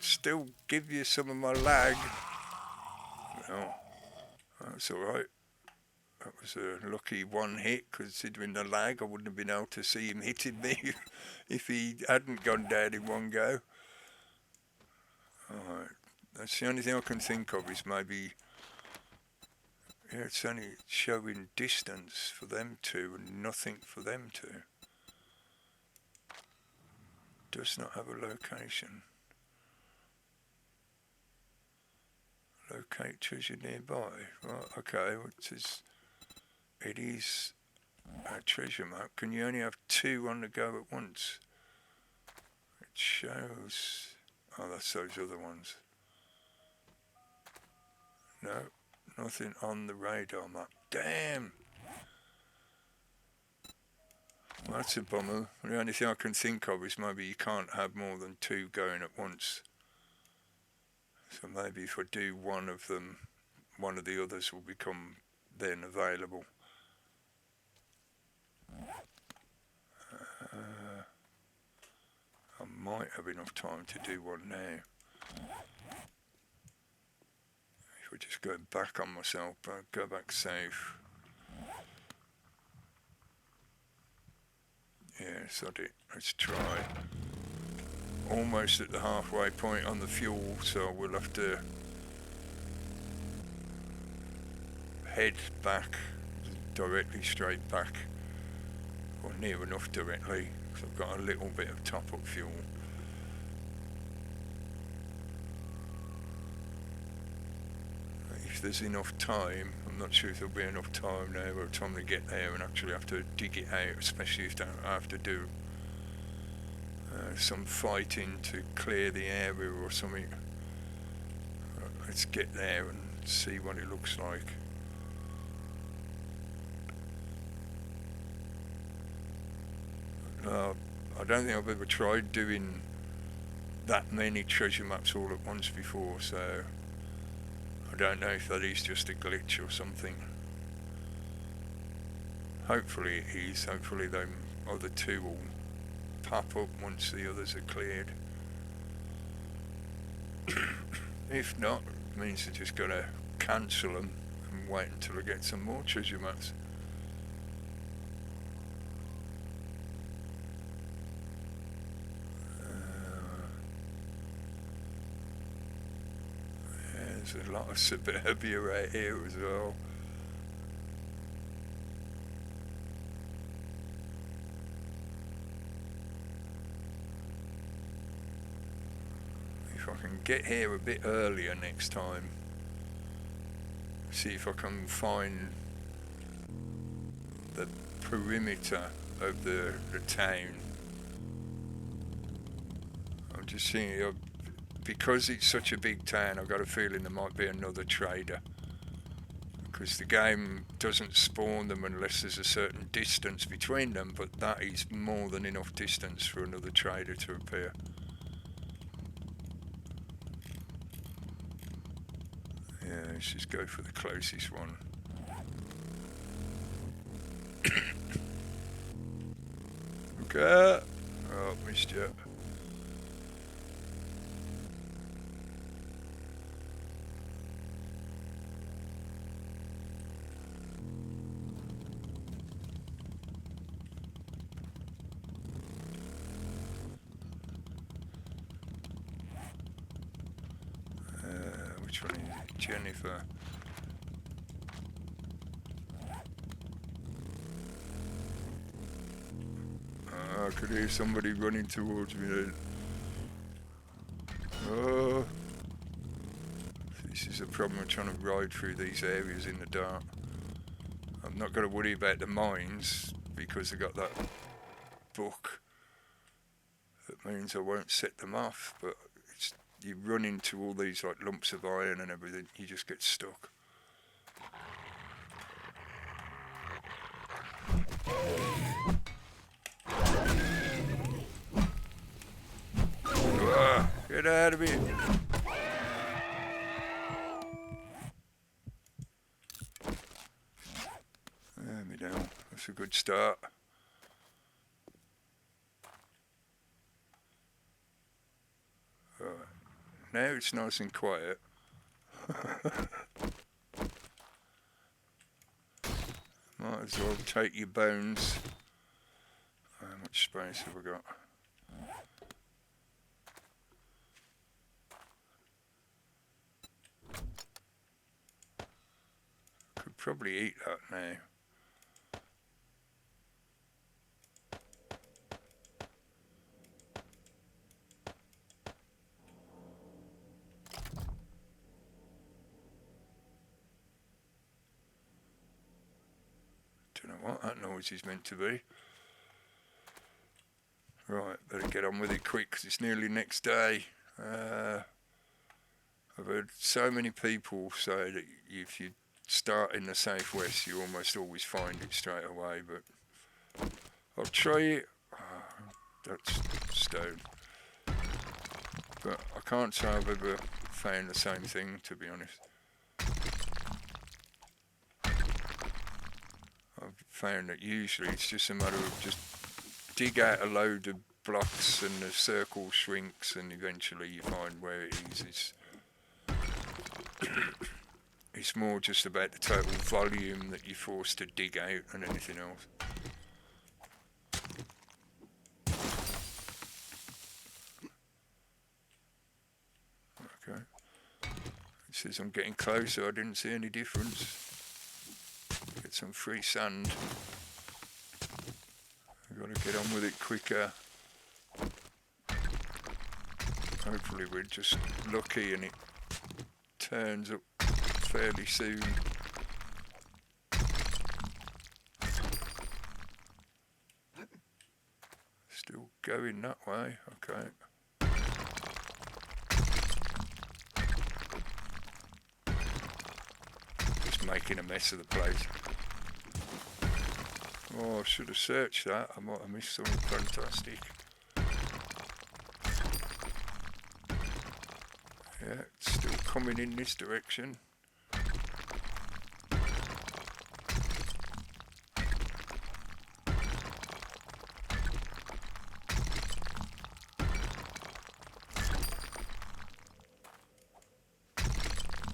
Speaker 1: still give you some of my lag. Oh, that's alright. That was a lucky one hit, considering the lag. I wouldn't have been able to see him hitting me if he hadn't gone down in one go. Alright, that's the only thing I can think of is maybe... Yeah, it's only showing distance for them 2 and nothing for them 2. Does not have a location. Locate treasure nearby. Right, okay, it is treasure map. Can you only have 2 on the go at once? It shows... Oh, that's those other ones. No, nothing on the radar map. Damn! Well, that's a bummer. The only thing I can think of is maybe you can't have more than 2 going at once. So maybe if I do one of them, one of the others will become then available. I might have enough time to do one now. If I just go back on myself, go back safe. Yeah, sod it. Let's try. Almost at the halfway point on the fuel, so we'll have to head back, directly straight back, or near enough directly, because I've got a little bit of top-up fuel. If there's enough time, I'm not sure if there'll be enough time now by the time they get there and actually have to dig it out, especially if they have to do some fighting to clear the area or something. Let's get there and see what it looks like. I don't think I've ever tried doing that many treasure maps all at once before, so I don't know if that is just a glitch or something. Hopefully it is. Hopefully them other 2 will pop up once the others are cleared. If not, it means they're just gonna cancel them and wait until I get some more treasure maps. There's a lot of suburbia right here as well. If I can get here a bit earlier next time, see if I can find the perimeter of the town. I'm just seeing, because it's such a big town, I've got a feeling there might be another trader, because the game doesn't spawn them unless there's a certain distance between them, but that is more than enough distance for another trader to appear. Yeah, let's just go for the closest one. Okay. Oh, missed you. Which one is it? Jennifer. I could hear somebody running towards me then. Oh, this is a problem of trying to ride through these areas in the dark. I'm not going to worry about the mines because I got that book. That means I won't set them off, but you run into all these like lumps of iron and everything, you just get stuck. Get out of here! There we go. That's a good start. Now it's nice and quiet. Might as well take your bones. How much space have we got? Could probably eat that now. what that noise is meant to be. Right, better get on with it quick because it's nearly next day. I've heard so many people say that if you start in the southwest, you almost always find it straight away, but I'll try it. That's stone. But I can't say I've ever found the same thing, to be honest. I've found that usually it's just a matter of just dig out a load of blocks and the circle shrinks and eventually you find where it is. It's more just about the total volume that you're forced to dig out than anything else. Okay. It says I'm getting closer, I didn't see any difference. Get some free sand. I've got to get on with it quicker. Hopefully we're just lucky and it turns up fairly soon. Still going that way, okay. Just making a mess of the place. Oh, I should have searched that. I might have missed something fantastic. Yeah, it's still coming in this direction.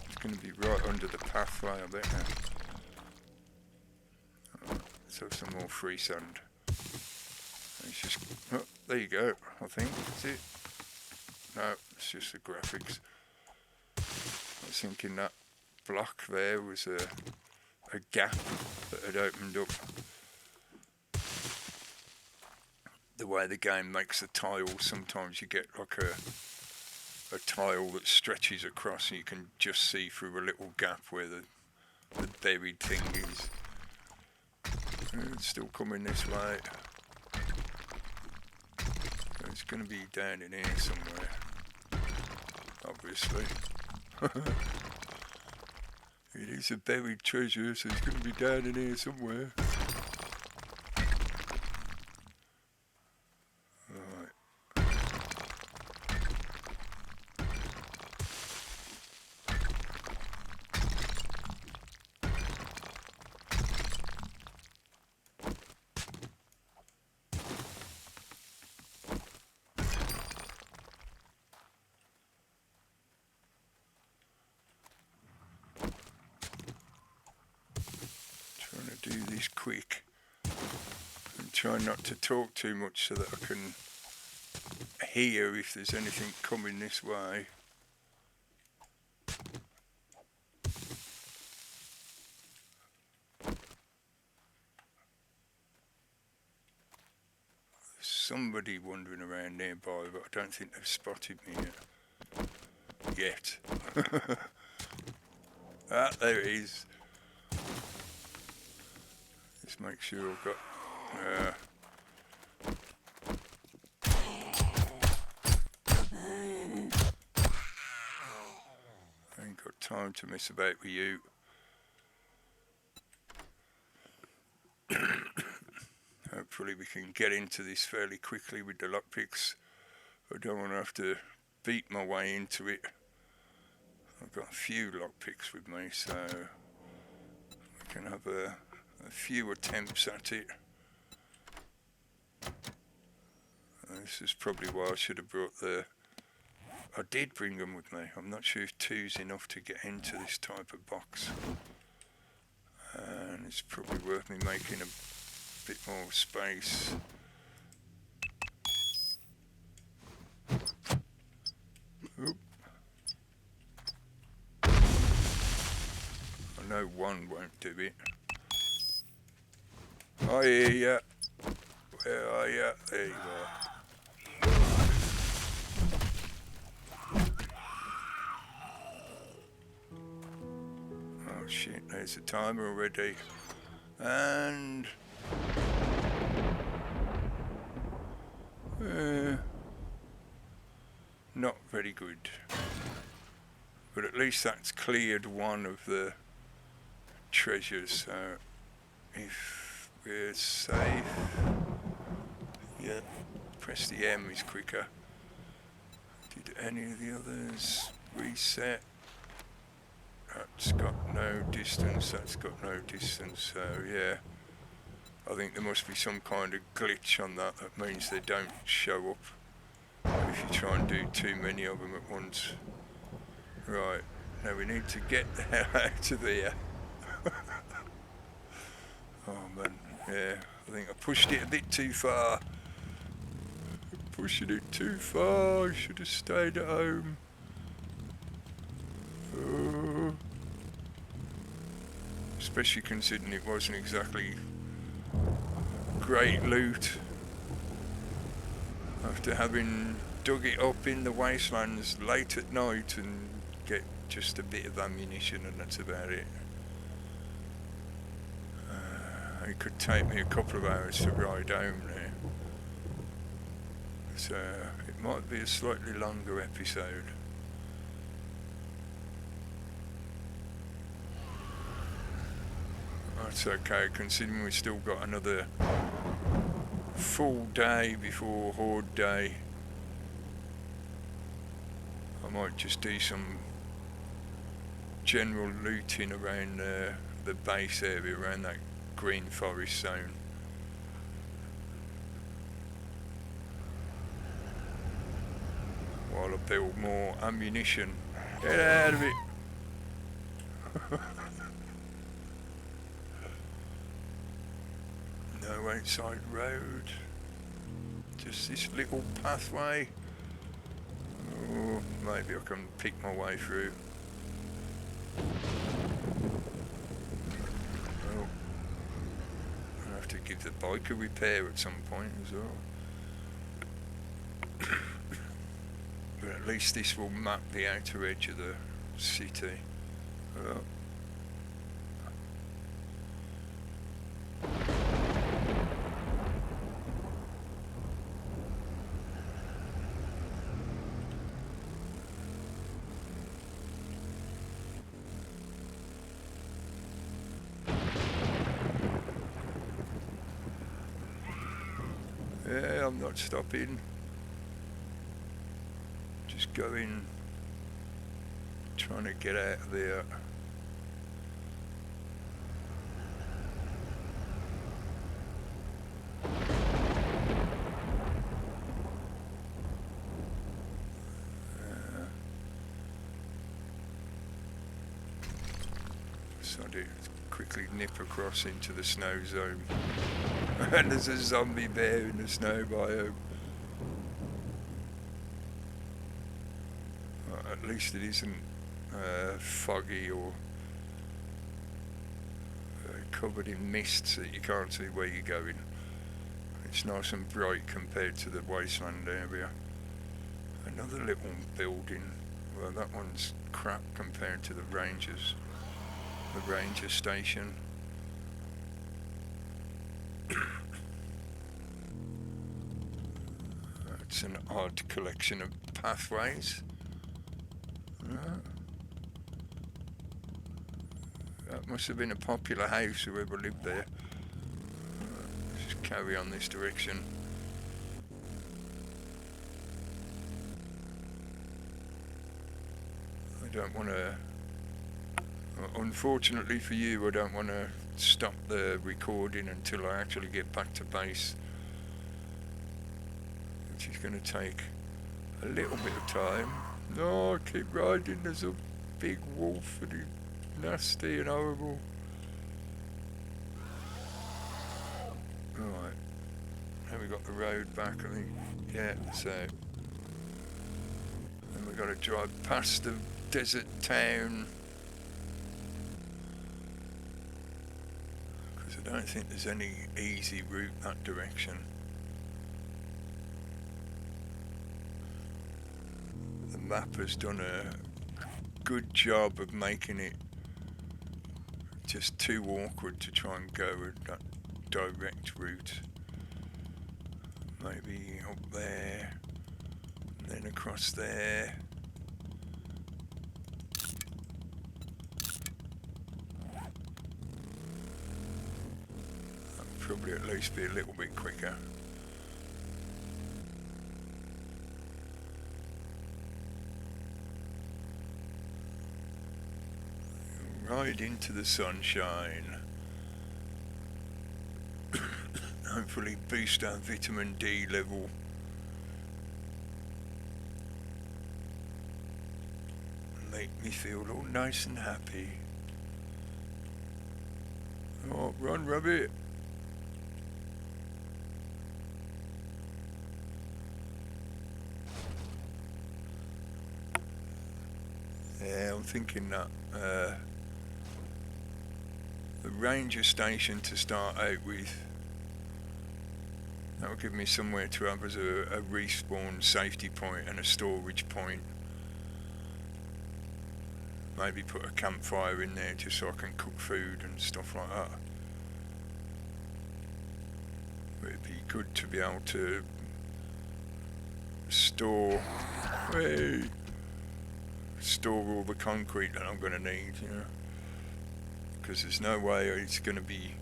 Speaker 1: It's going to be right under the pathway, I bet now. Let's have some more free sand. It's just, oh, there you go, I think, that's it. No, it's just the graphics. I was thinking that block there was a gap that had opened up. The way the game makes the tiles, sometimes you get like a tile that stretches across and you can just see through a little gap where the buried thing is. And it's still coming this way. It's going to be down in here somewhere, obviously. It is a buried treasure, so it's going to be down in here somewhere. Right. Do this quick and try not to talk too much so that I can hear if there's anything coming this way. There's somebody wandering around nearby, but I don't think they've spotted me yet. Ah, there it is. Just make sure I've got I ain't got time to mess about with you. Hopefully we can get into this fairly quickly with the lockpicks. I don't want to have to beat my way into it. I've got a few lockpicks with me, so I can have a few attempts at it. This is probably why I should have brought I did bring them with me. I'm not sure if 2's enough to get into this type of box. And it's probably worth me making a bit more space. Oop. I know one won't do it. I hear ya. Where are ya? There you are. Oh shit, there's a timer already. And very good. But at least that's cleared one of the treasures, so if we're safe, yeah, press the M is quicker. Did any of the others reset? That's got no distance, that's got no distance, so yeah. I think there must be some kind of glitch on that means they don't show up if you try and do too many of them at once. Right, now we need to get the hell out of there. Oh man, yeah, I think I pushed it a bit too far. Pushing it too far, I should have stayed at home. Oh. Especially considering it wasn't exactly great loot. After having dug it up in the wastelands late at night and get just a bit of ammunition and that's about it. It could take me a couple of hours to ride home now. So it might be a slightly longer episode. That's okay, considering we've still got another full day before Horde Day. I might just do some general looting around the base area, around that green forest zone. While I build more ammunition. Get out of it! No outside road. Just this little pathway. Oh, maybe I can pick my way through. Oh, I'll have to give the bike a repair at some point as well. But at least this will map the outer edge of the city. Oh. Yeah, I'm not stopping. Just going, trying to get out of there. So I do quickly nip across into the snow zone. And there's a zombie bear in the snow biome. At least it isn't foggy or covered in mists that you can't see where you're going. It's nice and bright compared to the wasteland area. Another little building. Well, that one's crap compared to the Rangers. The Ranger station. It's an odd collection of pathways. That must have been a popular house, whoever lived there. Let's just carry on this direction. I don't want to... Unfortunately for you, I don't want to stop the recording until I actually get back to base. Which is going to take a little bit of time. No, I keep riding, there's a big wolf and he's nasty and horrible. Right, now we got the road back, I think. Yeah, so. Then we've got to drive past the desert town. Because I don't think there's any easy route that direction. The map has done a good job of making it just too awkward to try and go that direct route. Maybe up there, and then across there. probably at least be a little bit quicker. Right into the sunshine. Hopefully boost our vitamin D level. Make me feel all nice and happy. Oh, run, rabbit! Yeah, I'm thinking that the ranger station to start out with, that will give me somewhere to have as a respawn safety point and a storage point. Maybe put a campfire in there just so I can cook food and stuff like that. But it'd be good to be able to store all the concrete that I'm going to need, you know, because there's no way it's going to be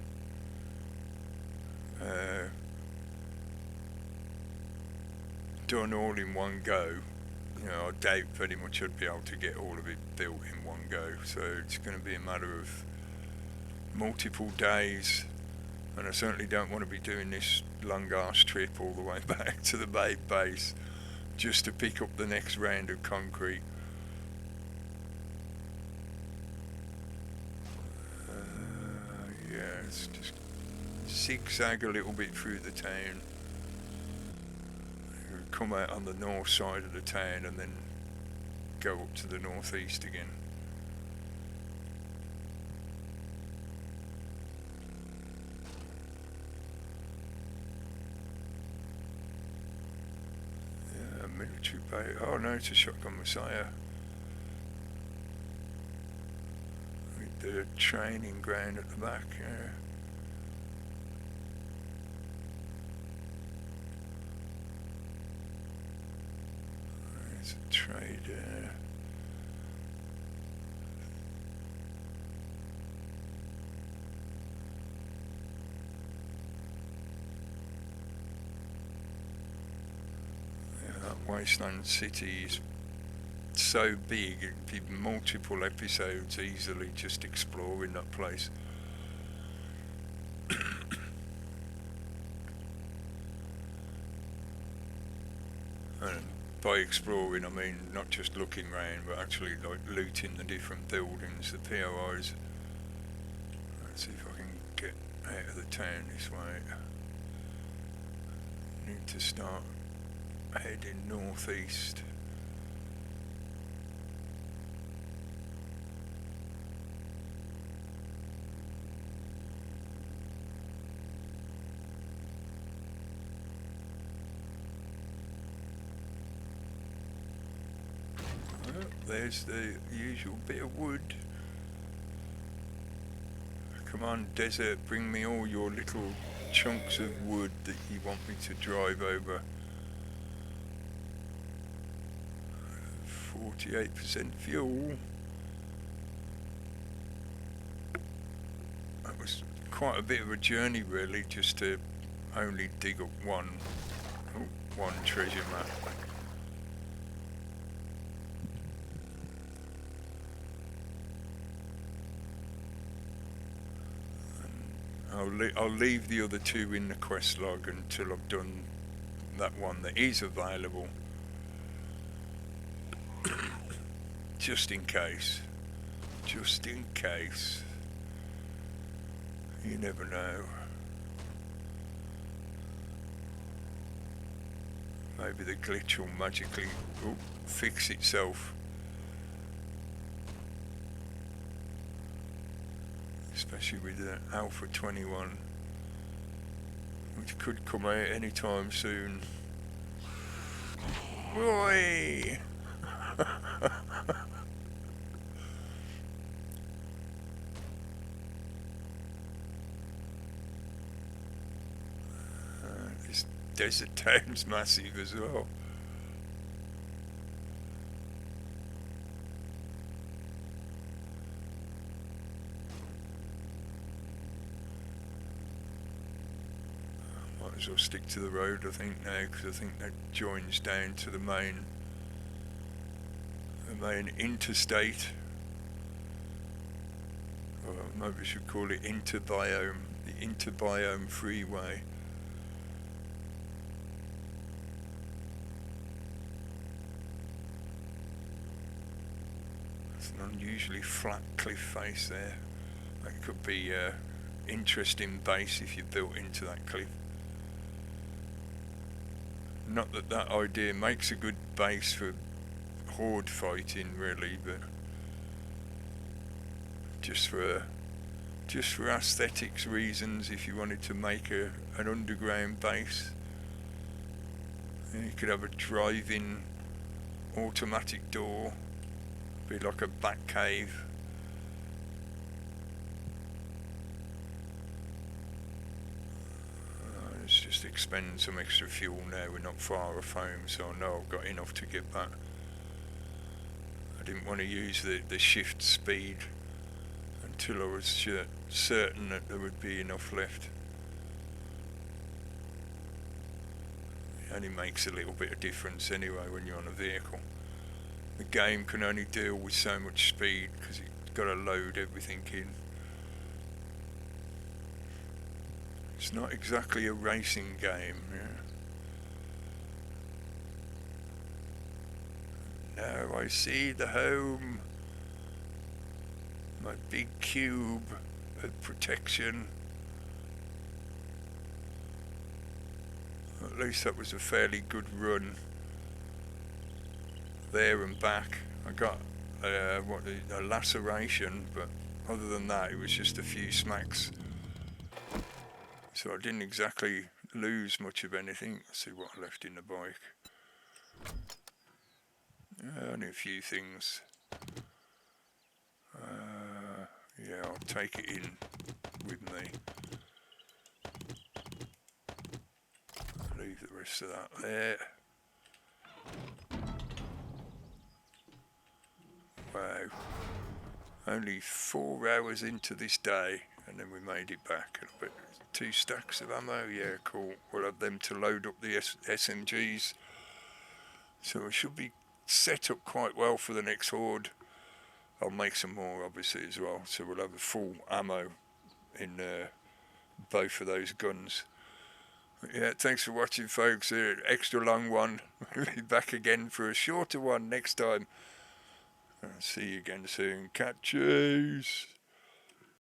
Speaker 1: done all in one go. You know, I doubt very much I'd be able to get all of it built in one go, so it's going to be a matter of multiple days, and I certainly don't want to be doing this long ass trip all the way back to the base just to pick up the next round of concrete. Yeah, it's just zigzag a little bit through the town. Come out on the north side of the town and then go up to the northeast again. Yeah, military base. Oh no, it's a shotgun Messiah. With the training ground at the back, yeah. Trader. Yeah, that wasteland city is so big, it'd be multiple episodes easily just exploring that place. And by exploring, I mean not just looking around, but actually like looting the different buildings, the POIs. Let's see if I can get out of the town this way. Need to start heading northeast. There's the usual bit of wood. Come on, desert, bring me all your little chunks of wood that you want me to drive over. 48% fuel. That was quite a bit of a journey really, just to only dig up one treasure map. I'll leave the other two in the quest log until I've done that one that is available. Just in case. Just in case. You never know. Maybe the glitch will magically fix itself. Especially with the Alpha 21, which could come out anytime soon. Oi! This desert town's massive as well. Might as well stick to the road, I think, now, because I think that joins down to the main interstate. Or maybe we should call it interbiome, the interbiome freeway. It's an unusually flat cliff face there. That could be an interesting base if you built into that cliff. Not that that idea makes a good base for horde fighting, really, but just for aesthetics reasons, if you wanted to make an underground base, you could have a drive-in automatic door, be like a bat cave. Let's just expend some extra fuel now. We're not far off home, so I know I've got enough to get back. I didn't want to use the shift speed until I was certain that there would be enough left. It only makes a little bit of difference anyway when you're on a vehicle. The game can only deal with so much speed because it's got to load everything in. It's not exactly a racing game, yeah. Now I see the home. My big cube of protection. At least that was a fairly good run. There and back. I got a laceration, but other than that it was just a few smacks. So I didn't exactly lose much of anything. Let's see what I left in the bike. Only a few things. Yeah, I'll take it in with me. I'll leave the rest of that there. Wow. Only 4 hours into this day, and then we made it back. But 2 stacks of ammo, yeah, cool. We'll have them to load up the SMGs. So we should be set up quite well for the next horde. I'll make some more, obviously, as well. So we'll have a full ammo in both of those guns. Yeah, thanks for watching, folks. Extra long one. We'll be back again for a shorter one next time. I'll see you again soon. Catches.